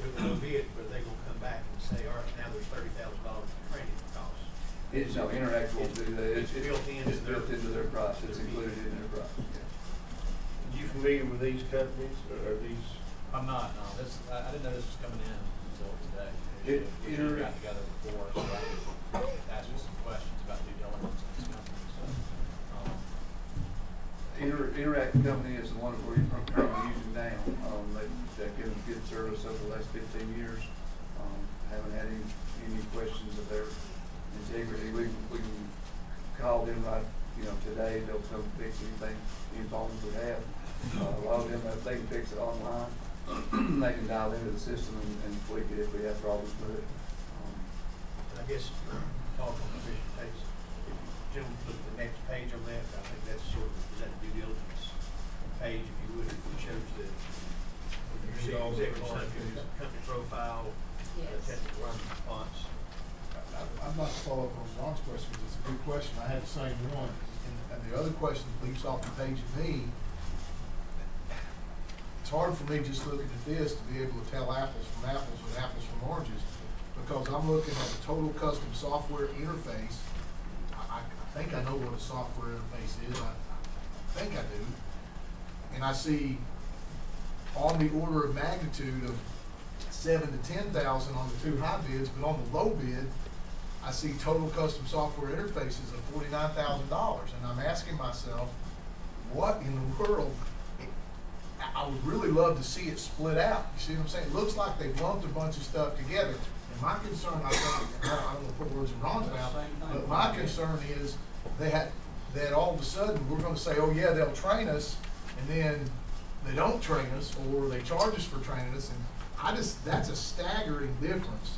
it will be it, but they gonna come back and say, all right, now there's $30,000 in training costs. It's no Interact will do that. It's built into It's built into their price. It's included in their price. Yeah. You familiar with these companies, or are these? I'm not, no, this, I didn't know this was coming in until today. We Inter- got together before, so I could ask you some questions about due diligence on this company, so. Interact company is the one that we're currently using now. They've given good service over the last 15 years. Haven't had any questions of their integrity. We can call them right, today. They'll come fix anything, any problems we have. A lot of them, they can fix it online. They can dial into the system and tweak it if we have problems with it. And I guess, talk on the official page, if you gentlemen look at the next page on that, I think that's sort of, is that the due diligence page, if you would, it shows the executive summary, company profile, Yes. technical run response. I'd like to follow up on Ron's question, because it's a good question. I had the same one. And the other question that leaps off the page of me, it's hard for me just looking at this to be able to tell apples from apples and apples from oranges, because I'm looking at the total custom software interface. I think I know what a software interface is. I think I do. And I see on the order of magnitude of 7,000 to 10,000 on the two high bids, but on the low bid, I see total custom software interfaces of $49,000, and I'm asking myself, what in the world? I would really love to see it split out. You see what I'm saying? It looks like they've lumped a bunch of stuff together. And my concern, I don't want to put words in Ron's mouth, but my concern is that all of a sudden we're going to say, oh yeah, they'll train us, and then they don't train us, or they charge us for training us, and that's a staggering difference.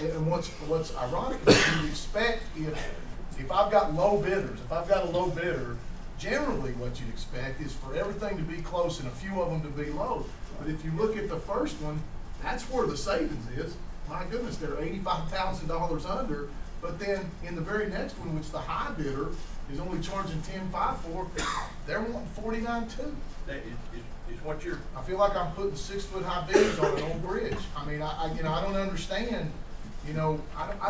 And what's ironic is you'd expect if I've got low bidders, if I've got a low bidder, generally what you'd expect is for everything to be close and a few of them to be low. But if you look at the first one, that's where the savings is. My goodness, they're $85,000 under, but then in the very next one, which the high bidder is only charging $10,500 for, they're wanting $49,200. It's what you're. I feel like I'm putting 6-foot high bids on an old bridge. I mean, I don't understand. I don't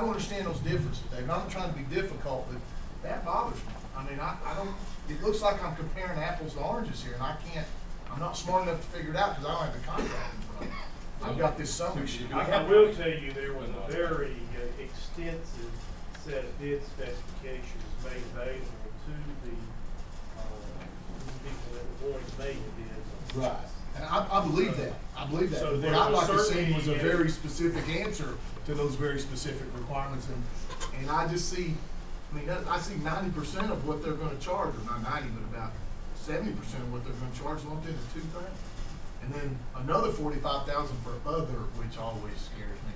understand those differences, David. I'm not trying to be difficult, but that bothers me. I mean, I don't. It looks like I'm comparing apples to oranges here, and I'm not smart enough to figure it out because I don't have the contract in front of me. I've got this summary sheet. I will tell you, there was a very extensive set of bid specifications made available to the people that were going to make the bids. Right. And I believe that. I believe that. So What I'd like to see certainly was a very specific answer to those very specific requirements, and I just see. I mean, I see 90% of what they're going to charge, or not 90, but about 70% of what they're going to charge lumped into $2,000, and then another $45,000 for other, which always scares me.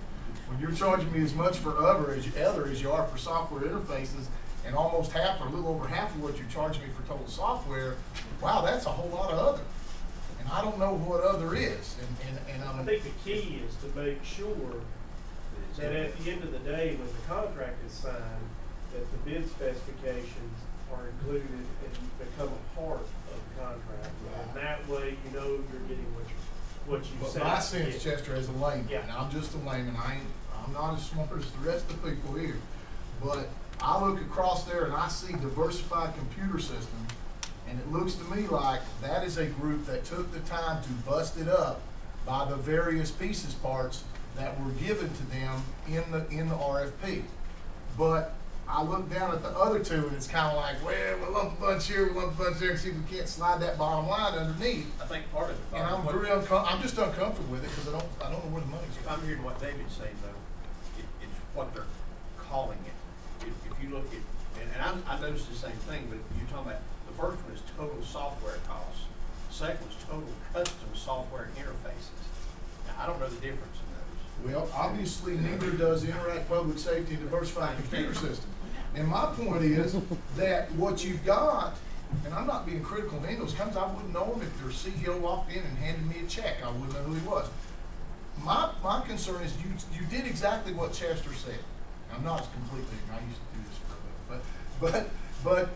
When you're charging me as much for other as you are for software interfaces, and almost half or a little over half of what you're charging me for total software, wow, that's a whole lot of other. And I don't know what other is. And I think the key is to make sure that at the end of the day, when the contract is signed, that the bid specifications are included and become a part of the contract. And that way, you're getting what you But said. my sense, Chester, as a layman, Yeah. and I'm just a layman, I'm not as smart as the rest of the people here, but I look across there and I see diversified computer systems, and it looks to me like that is a group that took the time to bust it up by the various pieces parts that were given to them in the RFP. But I look down at the other two, and it's kind of like, well, we'll lump a bunch here, we'll lump a bunch there, and see if we can't slide that bottom line underneath. I think part of it. And I'm I'm just uncomfortable with it because I don't know where the money's If going. I'm hearing what David's saying though, it's what they're calling it. If you look at, and I noticed the same thing, but if you're talking about, the first one is total software costs. The second one's total custom software interfaces. Now, I don't know the difference in those. Well, obviously, neither does Interact Public Safety and Diversified Computer System. And my point is that what you've got, and I'm not being critical of any of those companies, I wouldn't know them if their CEO walked in and handed me a check. I wouldn't know who he was. My concern is you did exactly what Chester said. I'm not completely ignorant. I used to do this for a living, but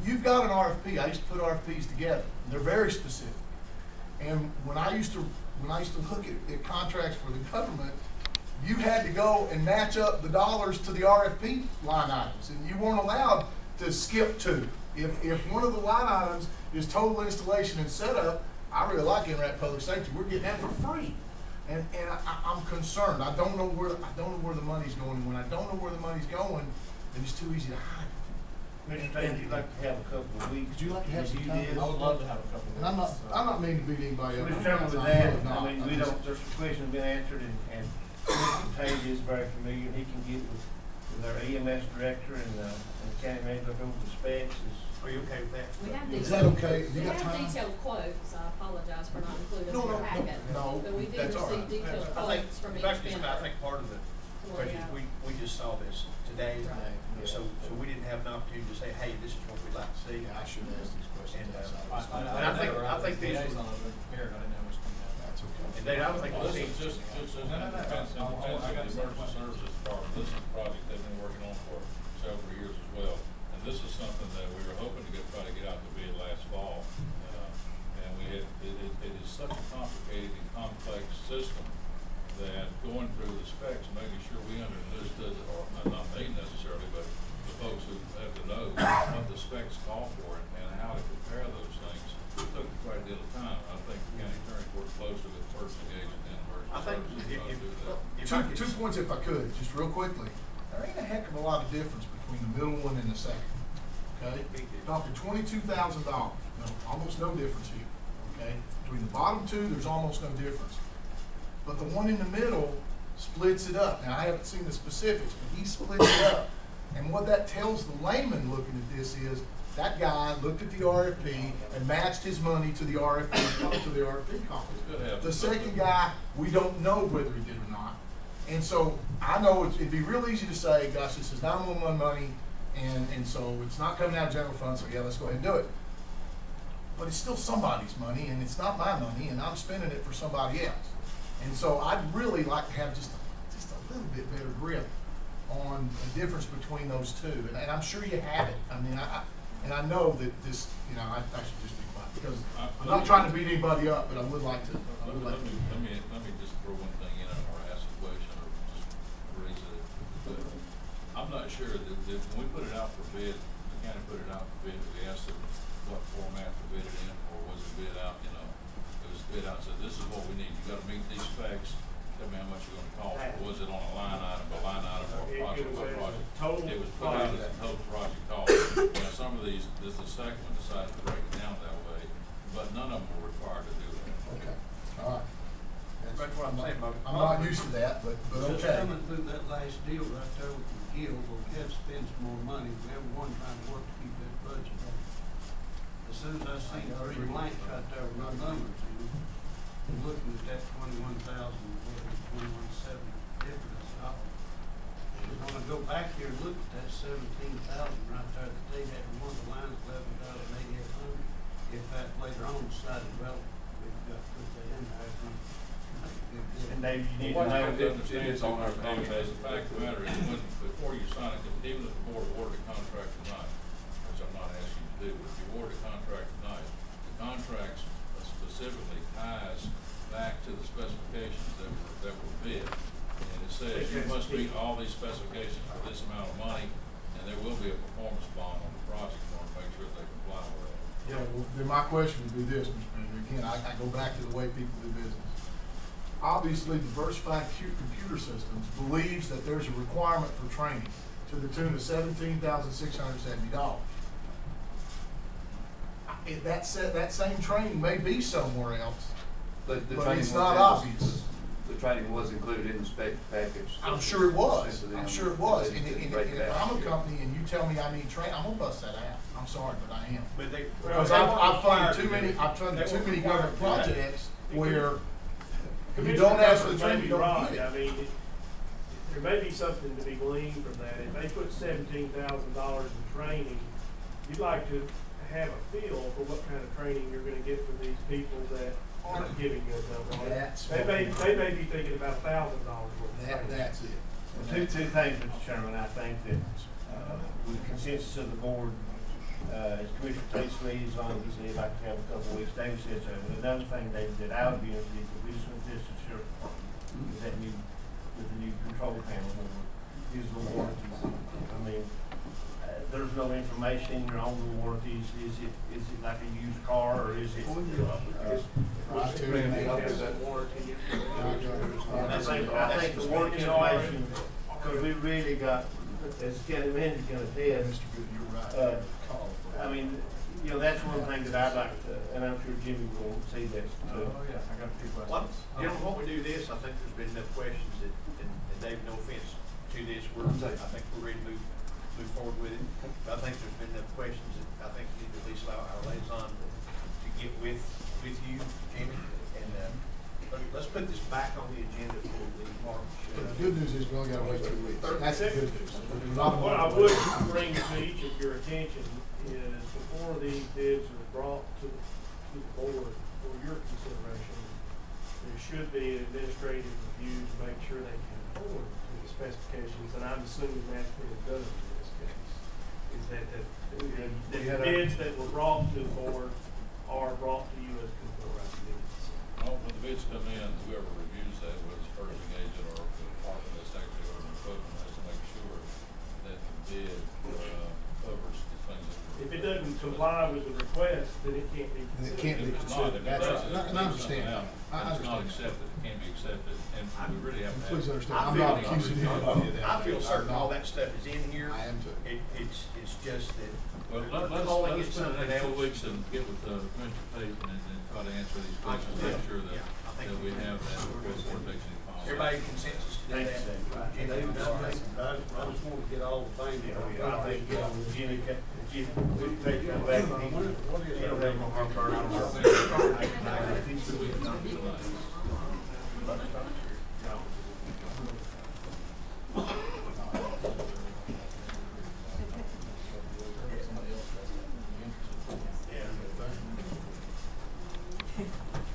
you've got an RFP. I used to put RFPs together. They're very specific. And when I used to look at contracts for the government, you had to go and match up the dollars to the RFP line items, and you weren't allowed to skip two. If one of the line items is total installation and setup, I really like Interact Public Safety. We're getting that for free, and I'm concerned. I don't know where the money's going, and when I don't know where the money's going, then it's too easy to hide. Mr. Taylor, you'd like to have a couple of weeks. Would you like to have some review time? this? I would love to have a couple of And I'm not meaning to beat anybody So, up. Mr. Chairman, with I'm that, really not. I mean, there's some questions been answered, and Mr. Taylor is very familiar, and he can get with our EMS director and county manager over the specs. Are you okay with that? We have Is detailed. that okay? You We got have time? detailed quotes. I apologize for not including No, them in your no, packet. no, But we did that's all receive right. detailed I think, quotes from in each fact, vendor. I think part of the question is we just saw this today, Right. so we didn't have an opportunity to say, hey, this is what we'd like to see. Yeah, I should ask these questions. And, outside. I think these days were- on it, prepared, I didn't know it was coming out. That's okay. And Dave, I don't think Well, we'll this see. is just in defense of the emergency services department. This is a project they've been working on for several years as well. And this is something that we were hoping to try to get out to bid last fall. And it is such a complicated and complex system that going through the specs and making sure we understood, or not me necessarily, but the folks who have to know what the specs call for it and how to compare those things, it took quite a deal of time. I think I think if Two, I could. 2 points if I could, just real quickly. There ain't a heck of a lot of difference between the middle one and the second, okay? Talking $22,000, no, almost no difference here, okay? Between the bottom two, there's almost no difference. But the one in the middle splits it up. Now, I haven't seen the specifics, but he splits it up. And what that tells the layman looking at this is, that guy looked at the RFP and matched his money to the RFP column. The second guy, we don't know whether he did or not. And so I know it'd be real easy to say, gosh, this is 911 money, and so it's not coming out of general fund, so yeah, let's go ahead and do it. But it's still somebody's money, and it's not my money, and I'm spending it for somebody else. And so I'd really like to have just a little bit better grip on the difference between those two. And I'm sure you have it. I mean, I know that this, I should just be quiet, because I'm not trying to beat anybody up, but I would like to. Let me just throw one thing in, or ask a question, or just raise it. But I'm not sure that when we put it out for bid, the county put it out for bid, we asked them what format to bid it in, or was it bid out, it was bid out, said, this is what we need, you gotta meet these specs, tell me how much you're gonna cost, or was it on a line item, or project by project? Total It was put out as a total project cost. Now, some of these, the second one decided to break it down that way, but none of them were required to do that. Okay, all right. That's what I'm saying, I'm not used to that, but Just okay. coming through that last deal right there with the Gill, where we had to spend some more money, we have one trying to work to keep that budget. As soon as I seen 3 blanks right there with no numbers in them, and looking at that 21,000, 21,700 difference, when I go back here and look at that 17,000 right there, that they had one of the lines 11,800. If that later on decided, well, we've got to put that in there. And Dave, you need to What you know have to understand it's on our David, contract. as a fact of the matter is, before you sign it, even if the board awarded a contract tonight, which I'm not asking you to do, but if you award a contract tonight, the contract specifically ties back to the specifications that were bid. And it says you must meet all these specifications for this amount of money, and there will be a performance bond on the project in order to make sure they comply with that. Yeah, well, then my question would be this, Mr. President. Again, I go back to the way people do business. Obviously, Diversified Computer Systems believes that there's a requirement for training to the tune of $17,670. That same training may be somewhere else, But the but training it's was not in- obvious. The training was included in the spec package. I'm sure it was. Sent to I'm them. sure it was. They And didn't break it if out. I'm a company and you tell me I need training, I'm gonna bust that out. I'm sorry, but I am. But they. Because they weren't I've funded required too to do many, it. I've funded They too weren't many required government to do that. projects where you Commissioner don't ask for the Cousins training, may you be don't right. get I it. mean, there may be something to be gleaned from that. If they put $17,000 in training, you'd like to have a feel for what kind of training you're gonna get for these people that aren't giving you a number. That's They may be thinking about $1,000 worth of training. That's it. Two things, Mr. Chairman. I think that, with the consensus of the board, as Commissioner Tate's liaison, he said he'd like to have a couple of weeks. David said so. And another thing, David, that I would be interested in, we just went this to the sheriff department, is that new, with the new control panel, use the warranties. I mean, there's no information in your own warranties. Is it like a used car, or is it? I think the warranty information, because we really got, as county manager can attest, Mr. Good, you're right. I mean, that's one thing that I'd like to, and I'm sure Jimmy will see this too. yeah, I got a few What, questions. what we do this, I think there's been enough questions that, and David, no offense to this, I think we're ready to move forward with it. But I think there's been enough questions that I think we need to at least allow our liaison to get with you, Jimmy, and, let's put this back on the agenda for the March. But the good news is we only gotta wait 2 weeks. That's the good news. What I would bring to each of your attention is before these bids are brought to the board for your consideration, there should be an administrative review to make sure they conform to the specifications, and I'm assuming that's been done in this case. Is that the bids that were brought to the board are brought to you as conforming bids. Well, when the bids come in, whoever reviews that, whether it's purchasing agent or the department that's actually ordering equipment, has to make sure that the bid covers the things that. If it doesn't comply comply with the request, then it can't be And it considered. can't be If it's considered. not, if it That's does, right. if And I it leaves understand. something out, I and it's not understand. accepted, it can't be accepted, and we really have to have. Please understand, I I'm feel not it. accusing anybody of that. I feel I'm certain all not. that stuff is in here. I am too. It's just that. Well, we're let's calling it spend the something next 2 else. weeks and get with Commissioner Payton and then try to answer these questions, make sure that, Yeah, I think that we we- have that before the board takes any final. Everybody consensus to do Thanks, that? Dave. Jenny, David, I'm sorry. I just want to get all the things. I think, Jenny, we can take that back. What is You don't have no harm, Carl. I don't know.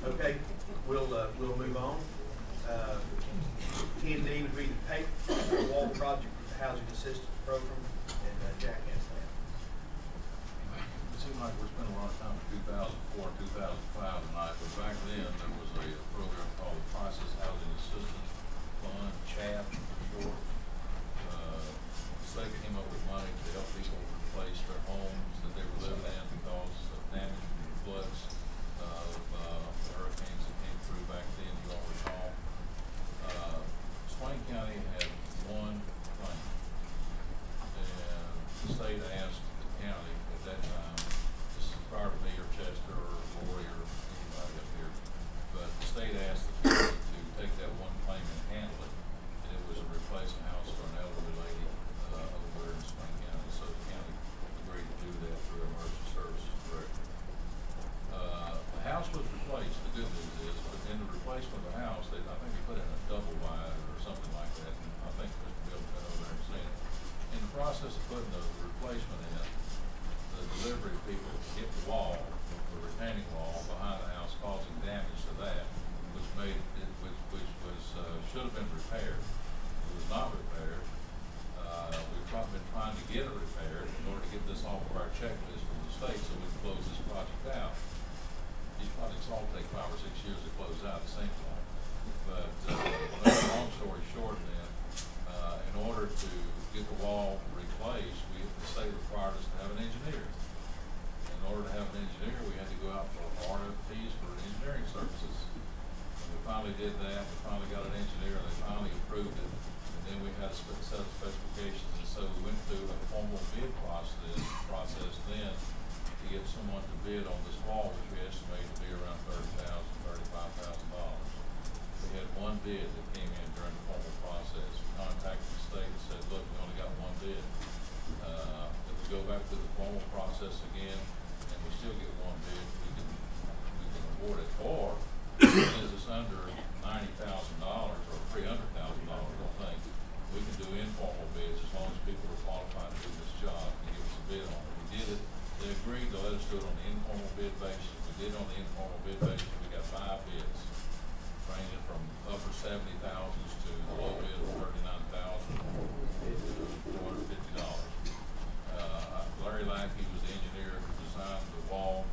Okay, we'll move on. 10D would be the paper wall project for the housing assistance program, and Jack has that. It seems like we're spending a lot of time in 2004, 2005 tonight, but back then, there was a program called the Crisis Housing Assistance Fund, CHAP for short. The state came up with money to help people replace their homes that they were living in because of damage from the floods of the hurricanes that came through back then, you all recall. Swain County had one claim, and the state asked the county at that time, this is prior to me or Chester or Lori or anybody up here, but the state asked the county to take that one claim and handle it, and it was a replacement house for an elderly lady over there in Swain County, so the county agreed to do that through our emergency services director. The house was replaced. The good news is, but in the replacement of the house, I think they put in a double wide or something like that, and I think Mr. Bill got over there and seen it. In the process of putting the replacement in, the delivery people hit the wall, the retaining wall behind the house, causing damage to that, which made it, which was, should have been repaired. It was not repaired. We've probably been trying to get it repaired in order to get this off of our checklist from the state so we can close this project out. These projects all take 5 or 6 years to close out at the same time. But, long story short then, in order to get the wall replaced, the state required us to have an engineer. In order to have an engineer, we had to go out for RFPs for engineering services. And we finally did that, we finally got an engineer, and they finally approved it. And then we had a set of specifications, and so we went through a formal bid process then to get someone to bid on this wall, which we estimate to be around $30,000, $35,000. We had one bid that came in during the formal process. We contacted the state and said, look, we only got one bid. If we go back to the formal process again, and we still get one bid, we can award it. Or, is it's under $90,000 or $300,000, I think, we can do informal bids as long as people are qualified to do this job and give us a bid on it. We did it. They agreed to let us do it on the informal bid basis. We did it on the informal bid basis. We got 5 bids, ranging from upper 70,000s to the low bid of $39,450. Larry Lackey was the engineer who designed the wall,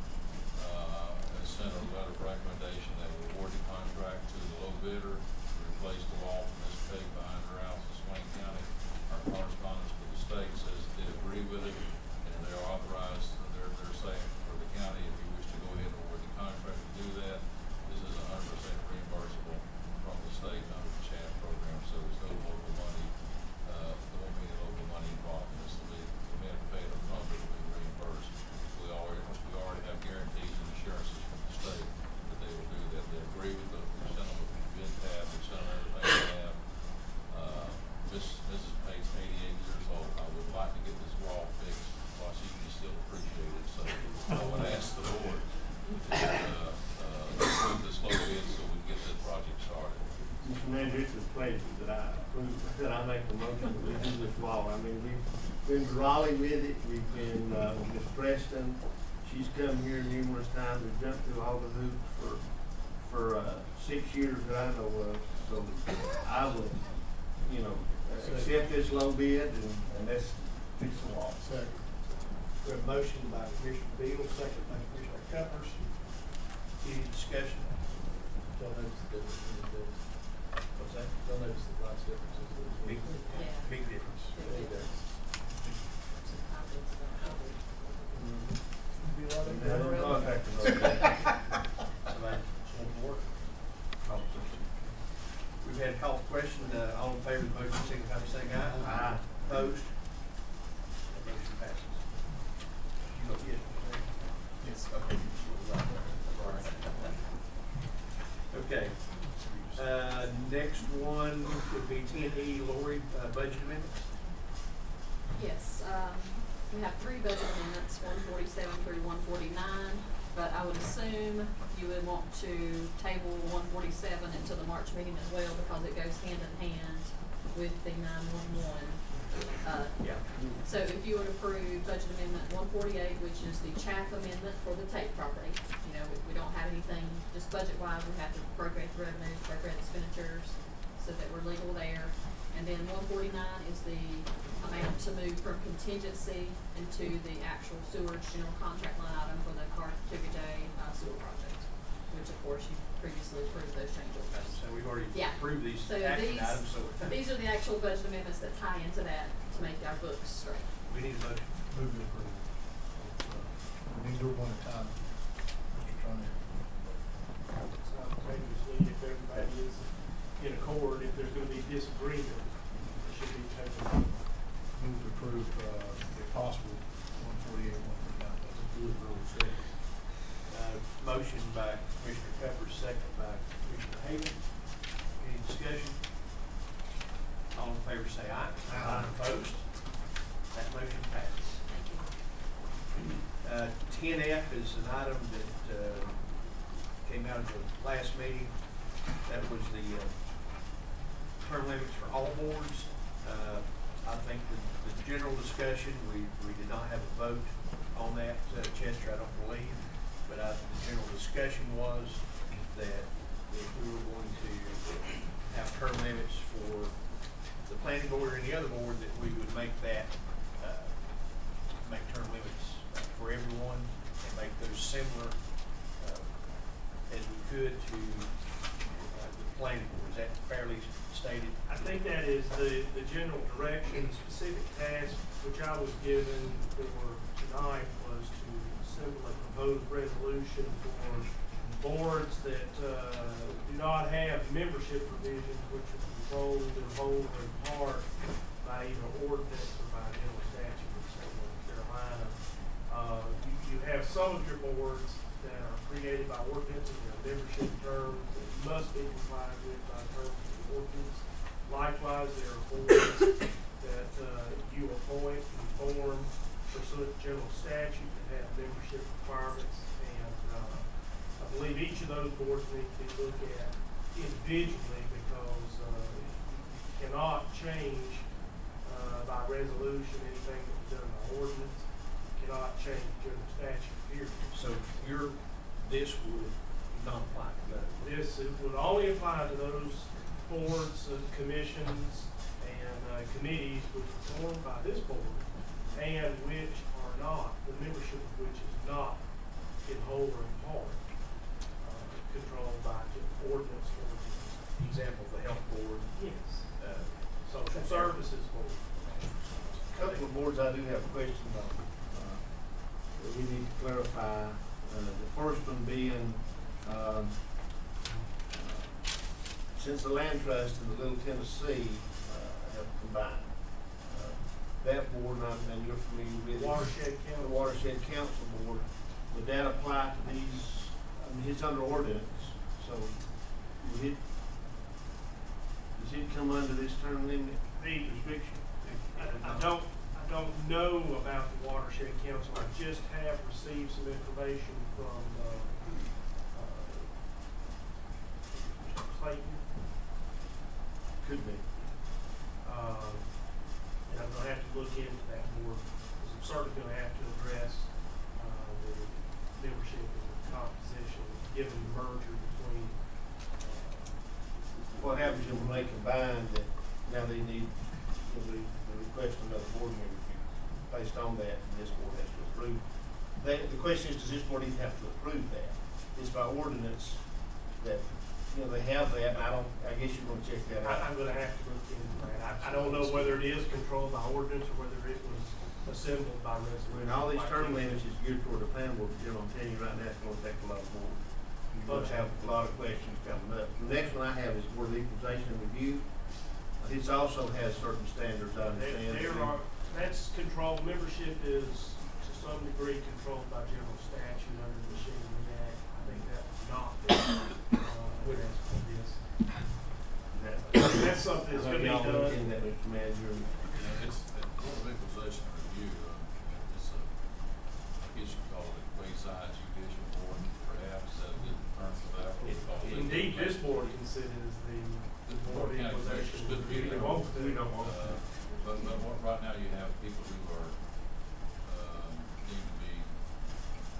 and sent a letter of recommendation that we award the contract to the low bidder to replace the wall from this peg behind her house in Swain County. Our correspondence with the state says they agree with it, and they're authorized, they're saying for the county, if you wish to go ahead and award the contract to do that, this is 100% reimbursable from the state under the CHAP program, so there's no local money, there won't be any local money involved in this. We may have to pay it upfront, but it'll be reimbursed. We already have guarantees and assurances from the state that they will do that. They agree with the, we sent them a bid tab, we sent them everything we have. Mrs. Pate's 88 years old. I would like to get this wall fixed while she can still appreciate it, so I would ask the board to, approve this low bid so we can get this project started. Mr. Manager, it's a pleasure that I approve, that I make the motion to do this wall. I mean, we've been to Raleigh with it, we've been, Ms. Preston, she's come here numerous times, we've jumped through all the hoops for 6 years that I know of. So I would, accept this low bid and let's fix the wall. Second. We have a motion by Commissioner Beal, second by Commissioner Cuppers. Any discussion? Don't notice the difference in the bids. What's that? Don't notice the price differences. Big, Yeah. big difference. Big difference. Some comments about how we- We've had a call for question, all in favor of the motion, signify by saying aye. Aye. Opposed? That motion passes. You vote yes, Mr. Mayor? Yes, okay. Okay. Next one would be 10E, Lori, budget amendments. Yes, we have 3 budget amendments, 147 through 149, but I would assume you would want to table 147 until the March meeting as well, because it goes hand in hand with the 911. Yeah. So if you would approve budget amendment 148, which is the chaff amendment for the Tate property, you know, we don't have anything, just budget-wise, we have to appropriate the revenues, appropriate expenditures, so that we're legal there. And then 149 is the amount to move from contingency into the actual sewerage general contract line item for the Carthage sewer project, which of course you previously approved those change orders. So we've already Yeah. approved these So action items, so these are the actual budget amendments that tie into that to make our books straight. we need a motion. Move to approve. We need to do it one at a time, Mr. Turner. Simultaneously, if everybody is in accord, if there's gonna be disagreement, it should be taken. Move to approve, if possible, 148, 149. Motion by Commissioner Pepper, second by Commissioner Hagan. Any discussion? All in favor say aye. Aye. Opposed? That motion passes. 10F is an item that came out of the last meeting. That was the term limits for all boards. I think the general discussion, we did not have a vote on that, Chester, I don't believe. But the general discussion was that if we were going to have term limits for the planning board or any other board, that we would make that, make term limits for everyone and make those similar as we could to the planning board. Is that fairly stated? I think that is the general direction. The specific task which I was given for tonight was to assemble a proposed resolution for boards that do not have membership provisions which are controlled in whole or in part by either ordinance or by general statute in the state of North Carolina. You have some of your boards that are created by ordinance and their membership terms that must be complied with by terms of the ordinance. Likewise, there are boards that you appoint and form pursuant to general statute that have membership requirements, and I believe each of those boards need to be looked at individually, because you cannot change by resolution anything that was done by ordinance. You cannot change general statute, period. So this would not apply to those. This would only apply to those boards, commissions, and committees which are formed by this board, and which are not, the membership of which is not in whole or in part controlled by ordinance or Example, the health board. yes, social services board. A couple of boards I do have questions on, that we need to clarify. The first one being, since the Land Trust and the Little Tennessee have combined, that board, and you're familiar with it. Watershed Council. The Watershed Council Board, would that apply to these? I mean, it's under ordinance, so would it, does it come under this term limit restriction? I don't know about the Watershed Council. I just have received some information from Mr. Clayton. Could be. And I'm gonna have to look into that more, because I'm certainly gonna have to address the membership and the composition, given the merger between. What happens if when they combine that now they need, they request another board member based on that, and this board has to approve? The question is, does this board even have to approve that? It's by ordinance that, they have that, and I guess you're gonna check that out. I'm gonna have to look into that. I don't know whether it is controlled by ordinance or whether it was assembled by resolution. When all these term limits is geared toward the planning board, Jim, I'm telling you right now, it's gonna take a lot of board. Folks have a lot of questions coming up. The next one I have is Board of Equalization and Review. This also has certain standards, I understand. There are, that's controlled, membership is to some degree controlled by general statute under the Machinery Act. I think that's not, as for this. That's something that's gonna be Y'all look done. into that, Mr. Manager. It's, Board of Equalization Review, it's a, I guess you call it a quasi-judicial board, perhaps, is that a good term for that? Indeed, this board considers the Board of Equalization. We We won't do. We don't want to. But what, right now you have people who are, deemed to be,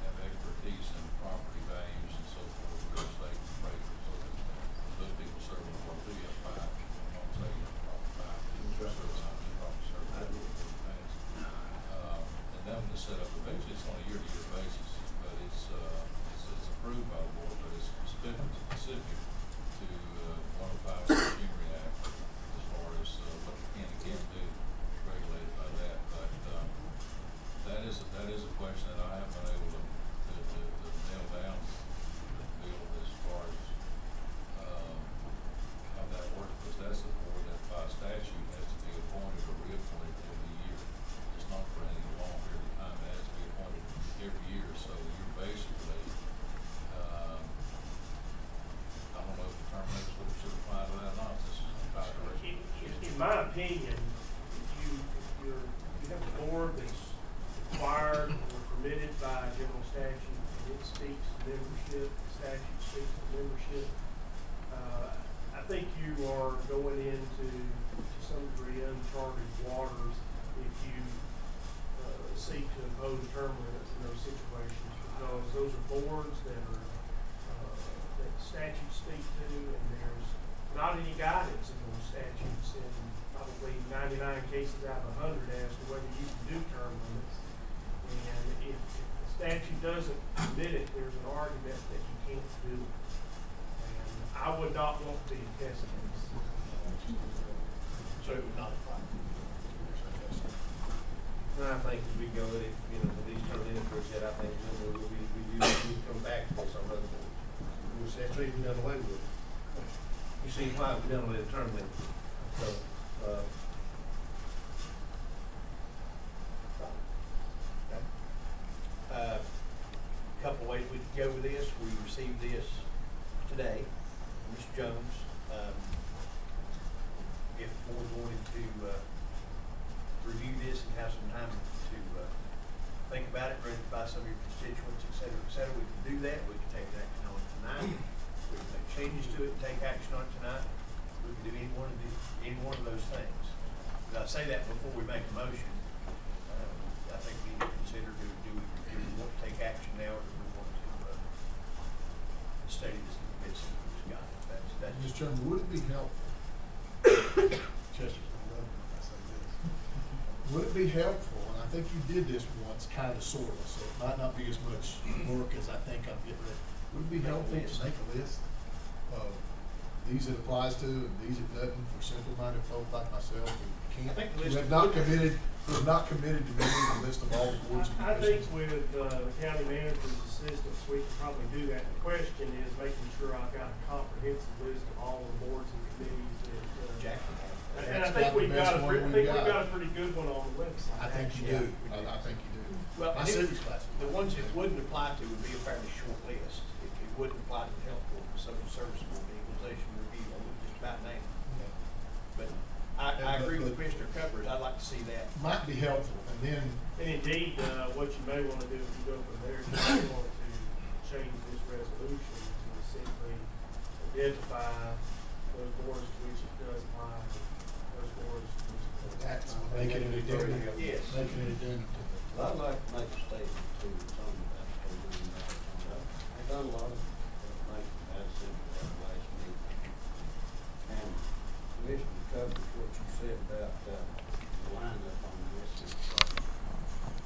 have expertise in property values and so forth, real estate appraisal, so that those people serve on the board, do you have five, I won't say you have probably five people serve on the property serve on the board in the past. And that one is set up, eventually it's on a year-to-year basis, but it's approved by the board, but it's specific to, 105 Machinery Act as far as, what you can and can't do, regulated by that, but, that is a question that I haven't been able to nail down, Bill, as far as, how that works, because that's the board that by statute has to be appointed or reappointed every year. It's not for any long period of time, it has to be appointed every year, so you're basically, I don't know if the term is what should apply to that or not, this is about In my opinion, if you have a board that's required or permitted by general statute, and it speaks to membership, the statute speaks to membership, I think you are going into, to some degree, uncharted waters if you seek to impose term limits in those situations, because those are boards that are, that statutes speak to, and there's not any guidance in those statutes in probably 99 cases out of 100 as to whether you can do term limits. And if the statute doesn't permit it, there's an argument that you can't do it. And I would not want to be a test case. So it would not apply. And I think as we go with it, with these term limits, I think we come back to this on other boards. Which that's the reason we done away with it. You see why we done away with the term limit. So, couple ways we could go with this. We received this today, Mr. Jones. If the board wanted to review this and have some time to think about it, run it by some of your constituents, et cetera, we can do that. We can take action on it tonight. We can make changes to it and take action on it tonight. We can do any one of those things. But I say that before we make a motion. I think we need to consider do we want to take action now, or do we want to study this in the midst of this guy? That's Mr. Chairman, would it be helpful? Chester's gonna love me if I say this. Would it be helpful, and I think you did this once, kind of, sort of, so it might not be as much work as I think I'm getting ready. Would it be helpful to make a list of these it applies to and these it doesn't for simple-minded folk like myself who can't, I think the who list have not committed to making a list of all the boards and I think commissions? with the county manager's assistance, we can probably do that. The question is making sure I've got a comprehensive list of all the boards and committees that, Jack. and I That's think about the we've best got one we've we've got. got a pretty good one on the website. I think you actually. do. I think you do. Well, My civics class. the ones it wouldn't apply to would be a fairly short list. It wouldn't apply to the health board, the social service board, the equalization review, I would just about name it. But I agree with Commissioner Cuppers. I'd like to see that. Might be helpful, and then, And indeed, what you may want to do if you go from there, you may want to change this resolution to simply identify those boards to which it does apply, those boards to which it doesn't that's apply. making it addendum. Yes. Making it addendum to the. Well, I'd like to make a statement to some of that, I've done a lot of information as since the last meeting. And Commissioner covers what you said about the lineup on this.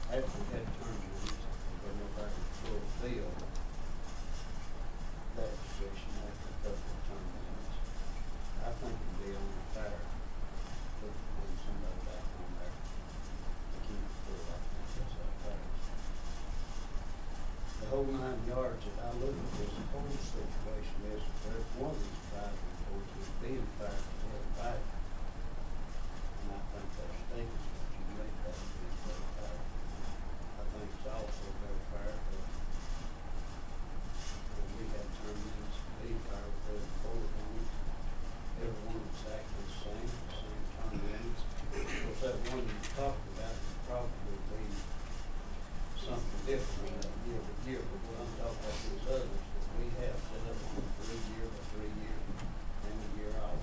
After we had term limits, but nobody fulfilled that position after a couple of term limits. I think it'd be only fair to put somebody back on there to keep it full. I think that's our fair. The whole 9 yards that I look at this whole situation is, if there's one of these tribal reports is being fair to everybody. And I think that stinks, but you make that be very fair. I think it's also very fair that we have terms to be fair with every board, and everyone exactly the same term limits. Of course, that one you talked about would probably be something different than year to year, but what I'm talking about these others that we have set up on 3 year by 3 year and a year out. I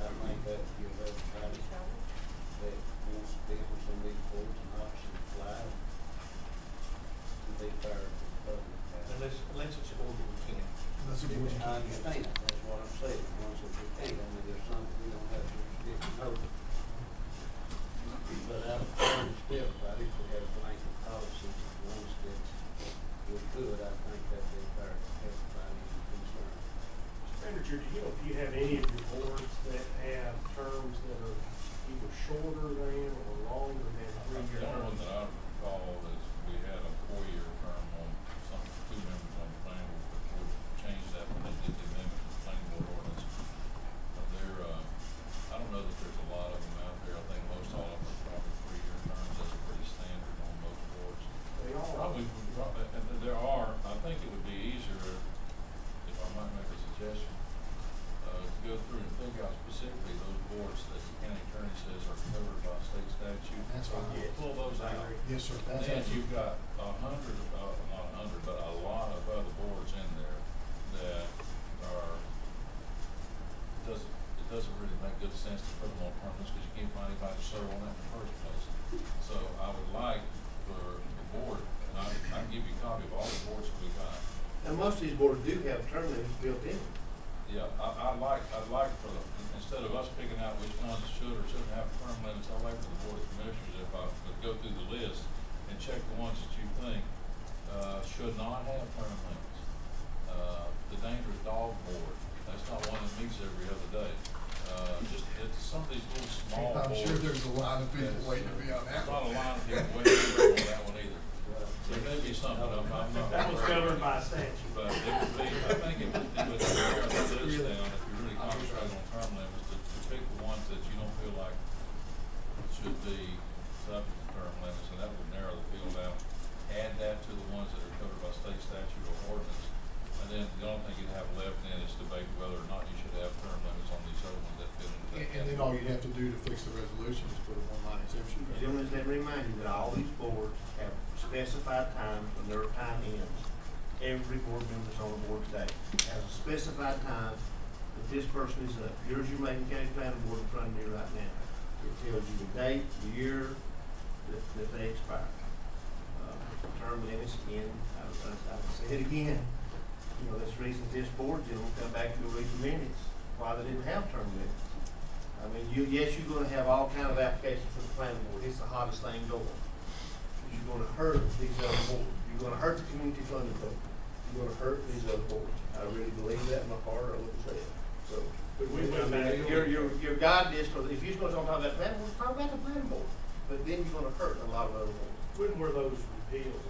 think that would give everybody that wants to be on some of these boards an option to fly to be fair to the public. Unless it's a board that we can't. That's a good I understand, that's what I'm saying, once if we can't, I mean, there's something we don't have jurisdiction over. But out of fairness to everybody, if we have blanket policies, ones that we could, I think that'd be fair to everybody concerned. Mr. Manager, do you have any of your boards that have terms that are either shorter than or longer than 3 year The only one terms? that I recall is we had a 4-year term on two members on the planning board, but we changed that when they did the amendment to the planning board ordinance. But I don't know that there's a lot of them out there. I think most all of them are probably 3-year terms. That's pretty standard on most boards. They all are. Probably, and there are, I think it would be easier, if I might make a suggestion, to go through and figure out specifically those boards that the county attorney says are covered by state statute. That's fine. Pull those out. Yes, sir. That's Then absolutely. you've got not 100, but a lot of other boards in there that are, it doesn't really make good sense to put them on permanents because you can't find anybody to serve on that in the first place. So I would like for the board, and I can give you a copy of all the boards that we got. Now, most of these boards do have term limits built in. Yeah, I'd like for the, instead of us picking out which ones should or shouldn't have term limits, I'd like for the board of commissioners, if I could go through the list and check the ones that you think, should not have term limits. The dangerous dog board, that's not one that meets every other day. It's some of these little small boards. I'm sure there's a lot of people waiting to be on that There's not a one. lot of people waiting to be on that one either. There may be something, I'm not. That was governed by statute. But it would be, I think it would narrow the list down, if you're really concentrating on term limits, to pick the ones that you don't feel like should be subject to term limits, and that would narrow the field down. Add that to the ones that are covered by state statute or ordinance, and then the only thing you'd have left then is debate whether or not you should have term limits on these other ones that fit into that. And then all you'd have to do to fix the resolution is put a one-line exemption. Gentlemen, let me remind you that all these boards have specified times when their time ends. Every board member that's on the board today has a specified time that this person is up. Here's your Macon County Planning Board in front of you right now. It tells you the date, the year that they expire. Term limits, again, I'll say it again. You know, that's the reason this board, gentlemen, come back and read the minutes, why they didn't have term limits. I mean, yes, you're gonna have all kind of applications for the planning board. It's the hottest thing going. You're gonna hurt these other boards. You're gonna hurt the community funding program. You're gonna hurt these other boards. I really believe that in my heart. I wouldn't say it. So, But we I went back. mean, your guide is, if you're gonna talk about that planning board, talk about the planning board. But then you're gonna hurt a lot of other boards. When were those repealed,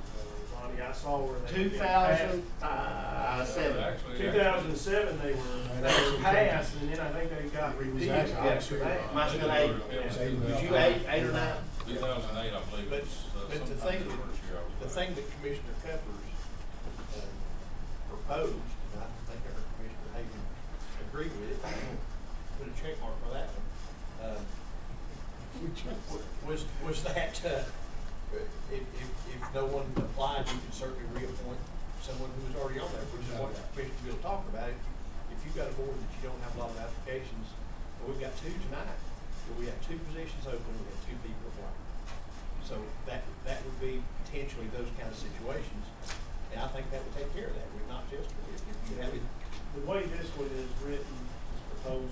Ronnie? I saw where they. 2007. Actually, 2007, they were passed, and then I think they got repealed after that. Must've been 8. Was you 8 or 9? 2008, I believe. But, was, but the sometime thing, the first year I was the there. thing that Commissioner Peppers proposed, and I think I heard Commissioner Hagan agree with it, put a check mark for that one, was that, if no one applied, you could certainly reappoint someone who was already on there, which is what Commissioner Bill talked about. If you've got a board that you don't have a lot of applications, well, we've got 2 tonight, but we have 2 positions open, we have 2 people applying. So that would be potentially those kind of situations, and I think that would take care of that. We're not just, if you have it. The way this one is written, this proposal,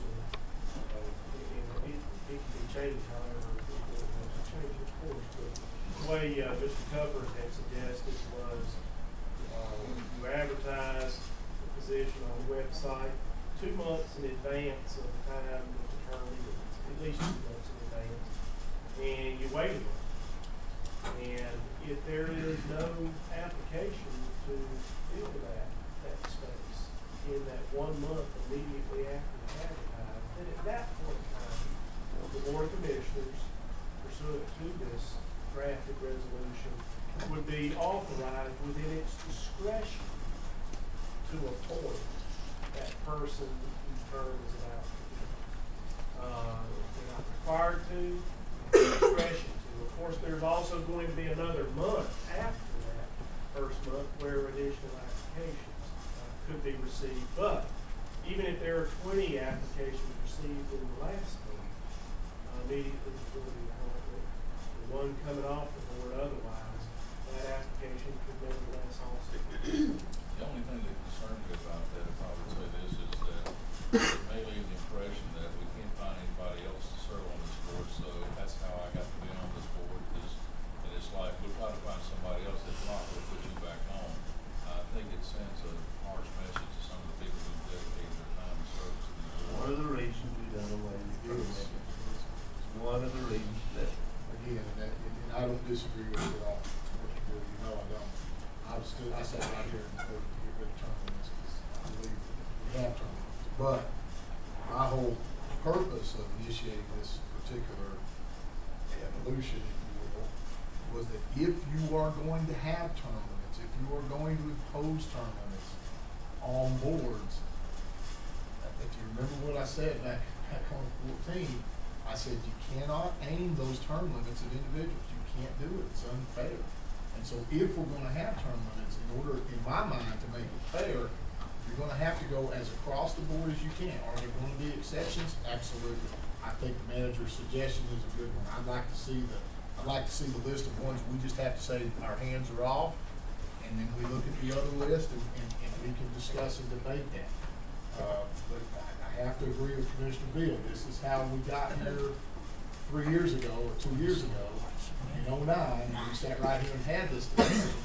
it can be changed however the board wants to change it, of course, but the way Mr. Cupper had suggested was you advertise the position on the website 2 months in advance of the time that the term is, at least 2 months in advance, and you wait a month. And if there is no application to fill that drafted resolution, would be authorized within its discretion to appoint that person whose term is about to end. They're not required to, discretion to. Of course, there's also going to be another month after that first month where additional applications could be received. But even if there are 20 applications received in the last month, immediately before the appointment, the one coming off the board otherwise, that application could nevertheless also. The only thing that concerns me about that, if I would say this, is that it may leave the impression that we can't find anybody else to serve on this board, so that's how I got to be on this board, and it's like, we'll try to find somebody else, if not, we'll put you back on. I think it sends a harsh message to some of the people who dedicated their time and service to this board. One of the reasons we done away with it. One of the reasons that. Again, and I don't disagree with it at all. Mr. Bill, you know I don't. I sat right here and voted to get rid of term limits because I believe we have term limits. But my whole purpose of initiating this particular evolution, if you will, was that if you are going to have term limits, if you are going to impose term limits on boards, if you remember what I said back on 14, I said you cannot aim those term limits at individuals. You can't do it. It's unfair. And so if we're going to have term limits, in order, in my mind, to make it fair, you're going to have to go as across the board as you can. Are there going to be exceptions? Absolutely. I think the manager's suggestion is a good one. I'd like to see the list of ones we just have to say our hands are off, and then we look at the other list and we can discuss and debate that. But I have to agree with Commissioner Bill. This is how we got here 3 years ago or 2 years ago in 09. We sat right here and had this discussion,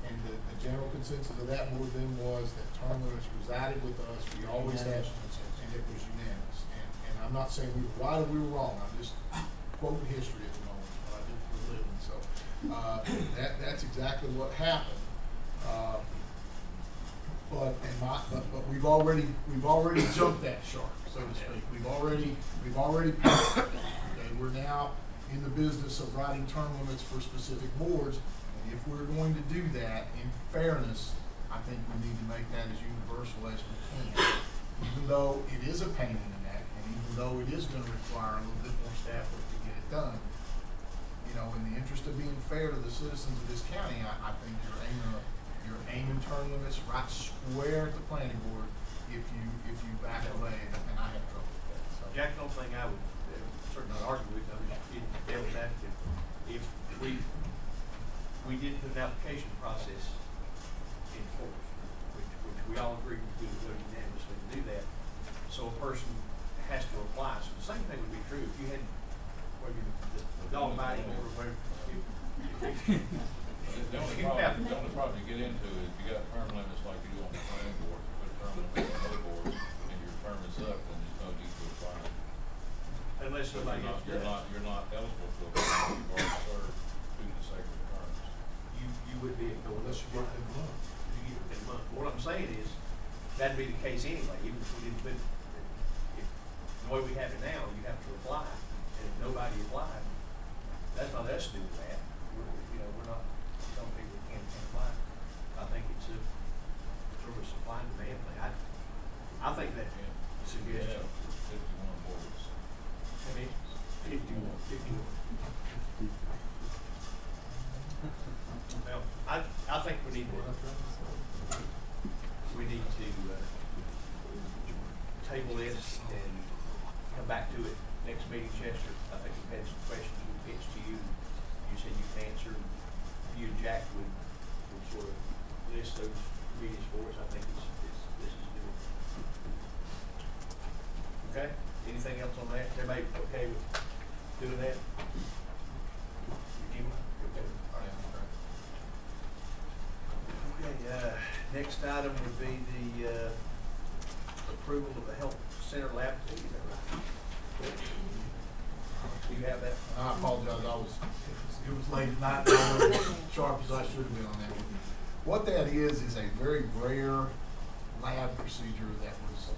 and the general consensus of that board then was that term limits resided with us. We always had, and it was unanimous. And I'm not saying we were right or we were wrong. I'm just quoting history at the moment, what I do for a living. So that's exactly what happened. But we've already jumped that shark, so to speak. We've already passed it. Okay, we're now in the business of writing term limits for specific boards, and if we're going to do that, in fairness, I think we need to make that as universal as we can. Even though it is a pain in the neck, and even though it is going to require a little bit more staff work to get it done, you know, in the interest of being fair to the citizens of this county, I think you're aiming term limits right square at the planning board if you back away, and I have trouble with that. So. Jack, the only thing I would certainly not argue with, I mean, devil's advocate, if we did put an application process in force, which we all agreed we would vote unanimously to do that, so a person has to apply. So the same thing would be true if you had, whether the dog biting or whatever. The only problem you get into is if you got term limits like you do on the planning board, you put term limits on the board, and your term is up, then there's no need to apply. Unless somebody else does. You're not eligible to apply, you've already served two consecutive terms. You would be unless you get within a month. You get within a month. What I'm saying is, that'd be the case anyway, even if we didn't put, if the way we have it now, you have to apply, and if nobody applied, that's not us doing that. We're not, some people can't apply. I think it's a sort of a supply and demand thing. I think that suggestion. 51 boards. I mean, 51. Well, I think we need to table this and come back to it next meeting, Chester. I think we've had some questions we pitched to you. You said you can answer. You and Jack would sort of list those meetings for us. I think this is doable. Okay? Anything else on that? Everybody okay with doing that? Okay, next item would be the approval of the health center lab fee. Is that right? Do you have that? I apologize. It was late at night. I wasn't as sharp as I should have been on that one. What that is a very rare lab procedure that was.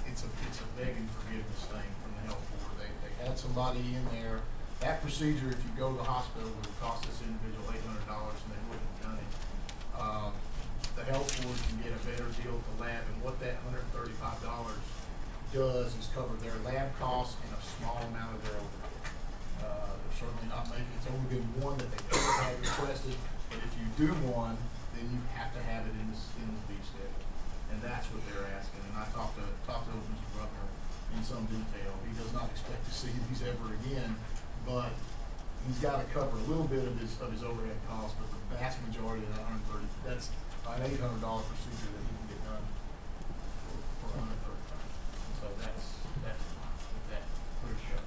It's a begging forgiveness thing from the health board. They had somebody in there That procedure, if you go to the hospital, would cost this individual $800 and they wouldn't have done it. The health board can get a better deal at the lab, and what that $135 does is cover their lab costs and a small amount of their overhead. They're certainly not making, it's only been one that they ever had requested, but if you do one, then you have to have it in the fee schedule. And that's what they're asking, and I talked to Mr. Bruckner in some detail. He does not expect to see these ever again, but he's gotta cover a little bit of his overhead costs, but the vast majority of that that's an $800 procedure that he can get done for $135. So that's that pretty sure.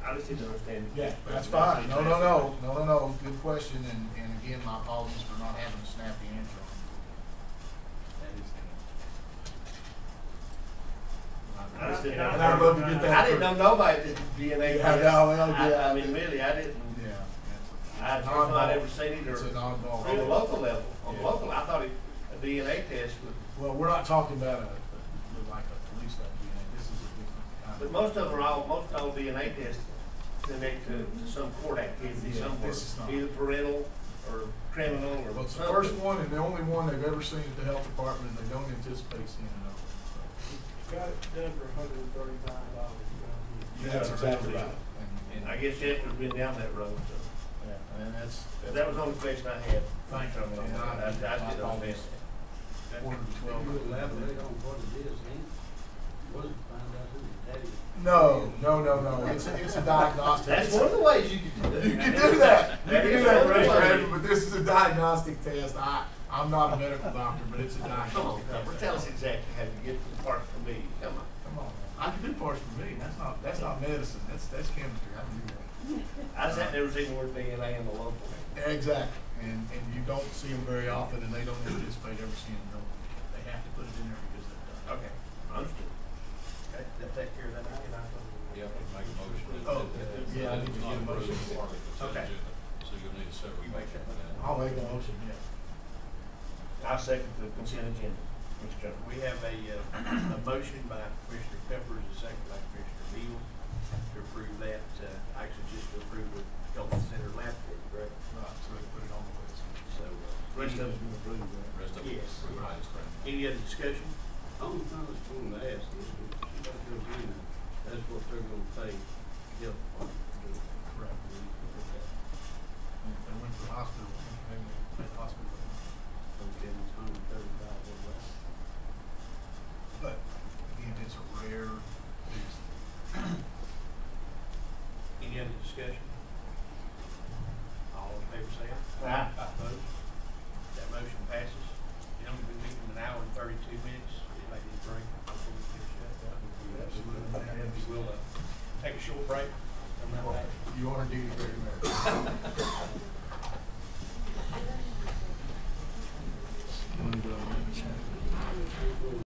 I just didn't understand. Yeah, that's fine. No. Good question, and again, my apologies for not having a snappy answer on it. That is. I just didn't And I'd love to get that. I didn't know nobody did DNA Yeah, test. no, well, yeah. I mean, really, I didn't. Yeah. I'd not ever seen it, or It's a non-ball. on the local level. On the Yeah. local, I thought a DNA test would. Well, we're not talking about like a police level DNA. This is a different kind. But most of them are most all DNA tests connect to some court activity Yeah, somewhere, this is not. either parental or criminal or Well, it's the something. first one and the only one they've ever seen at the health department, and they don't anticipate seeing another one. Got it done for $135. That's exactly right. And I guess Chester's been down that road, so. Yeah, and that's. That was the only question I had. Thank you. I didn't understand. One to 12. Can you elaborate on what it is, Hank? Was it find out who the daddy is? No. It's a diagnostic. That's one of the ways you can do it. You can do that. You That can is do that, one of the Brad, ways. but this is a diagnostic test. I'm not a medical doctor, but it's a Come on, diagnostic Cooper, test. tell us exactly how you get the part from me. Come on. Come on, man. I can do parts for me. That's not medicine. That's chemistry. I can do that. I just had never seen the word DNA in the local. Exactly. And you don't see them very often, and they don't anticipate ever seeing them. They have to put it in there because they've done it. Okay, understood. Okay, that take care of that. Yeah, make a motion. Oh, yeah, I need to It's not get a motion. approved part of the consent Okay. agenda, so you'll need a separate You make motion that. for that. I'll make a motion, yeah. I second the consent agenda, Mr. Chairman. We have a motion by Commissioner Peppers, a second by Commissioner Neal to approve that, actually just to approve the health center lab report, correct? Right, so they put it on the list. So, Rest of it's been approved, right? Rest of it. Yes. approved by his friend. any other discussion? Only thing I was going to ask is, if that goes in, that's what they're gonna pay health department to do. Correct. Okay. And if they went to the hospital, they went to the hospital. Okay, it's $135 over. But again, it's a rare case. Any other discussion? All in favor say aye. Aye. Opposed? That motion passes. Gentlemen, we've been meeting an hour and 32 minutes. Anybody need a break? Before we finish up? We'll take a short break. Come right back. You are indeed a great man.